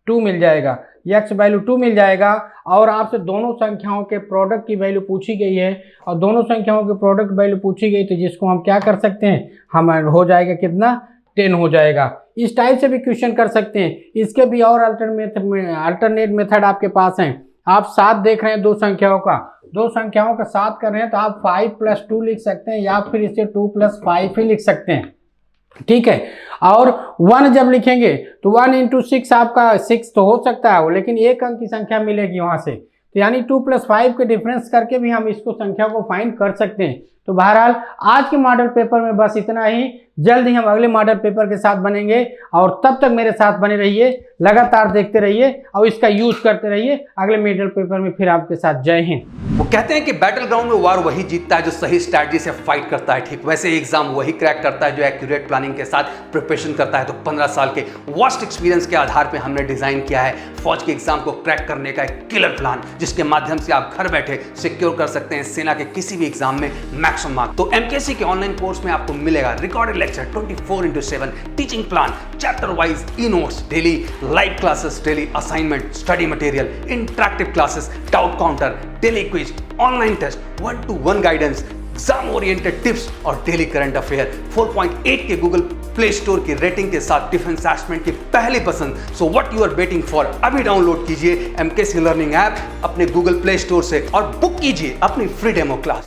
2 मिल जाएगा, x वैल्यू 2 मिल जाएगा। और आपसे दोनों संख्याओं के प्रोडक्ट की वैल्यू पूछी गई है और दोनों संख्याओं के प्रोडक्ट वैल्यू पूछी गई, तो जिसको हम क्या कर सकते हैं हम हो जाएगा कितना 10 हो जाएगा। इस टाइप से भी क्वेश्चन कर सकते हैं। इसके भी और अल्टरनेट मेथड आपके पास हैं। आप 7 देख रहे हैं दो संख्याओं का 7 कर रहे हैं तो आप 5 + 2 लिख सकते हैं या फिर इसे 2 + 5 ही लिख सकते हैं। ठीक है, और 1 जब लिखेंगे तो 1 × 6 आपका 6 तो हो सकता है वो, लेकिन एक अंक की संख्या मिलेगी वहां से, तो यानी 2 + 5 के डिफरेंस करके भी हम इसको संख्या को फाइंड कर सकते हैं। तो बहरहाल आज के मॉडल पेपर में बस इतना ही। जल्द ही हम अगले मॉडल पेपर के साथ बनेंगे और तब तक मेरे साथ बने रहिए, लगातार देखते रहिए और इसका यूज करते रहिए। अगले मॉडल पेपर में फिर आपके साथ। जय हिंद। वो कहते हैं कि बैटल ग्राउंड में वार वही जीतता है जो सही स्ट्रैटेजी से फाइट करता है। ठीक वैसे एग्जाम वही क्रैक करता है जो एक्यूरेट प्लानिंग के साथ प्रिपरेशन करता है। तो 15 साल के वास्ट एक्सपीरियंस के आधार पे हमने डिजाइन किया है फौज के एग्जाम को क्रैक करने का एक किलर प्लान, जिसके माध्यम से आप घर बैठे सिक्योर कर सकते हैं सेना के किसी भी एग्जाम में मैक्सिमम मार्क्स। तो एमकेसी के ऑनलाइन कोर्स में आपको मिलेगा recorded lecture 24/7, teaching plan, chapter wise e notes, daily live classes, daily assignment, study material, interactive classes, doubt counter, daily quiz, online test, 1-to-1 guidance, exam oriented tips और daily current affair. 4.8 के Google Play Store की rating के साथ defence aspirant की पहली पसंद। So what you are waiting for, अभी download कीजिए एमकेसी लर्निंग ऐप अपने गूगल प्ले स्टोर से और बुक कीजिए अपनी फ्री डेमो क्लास।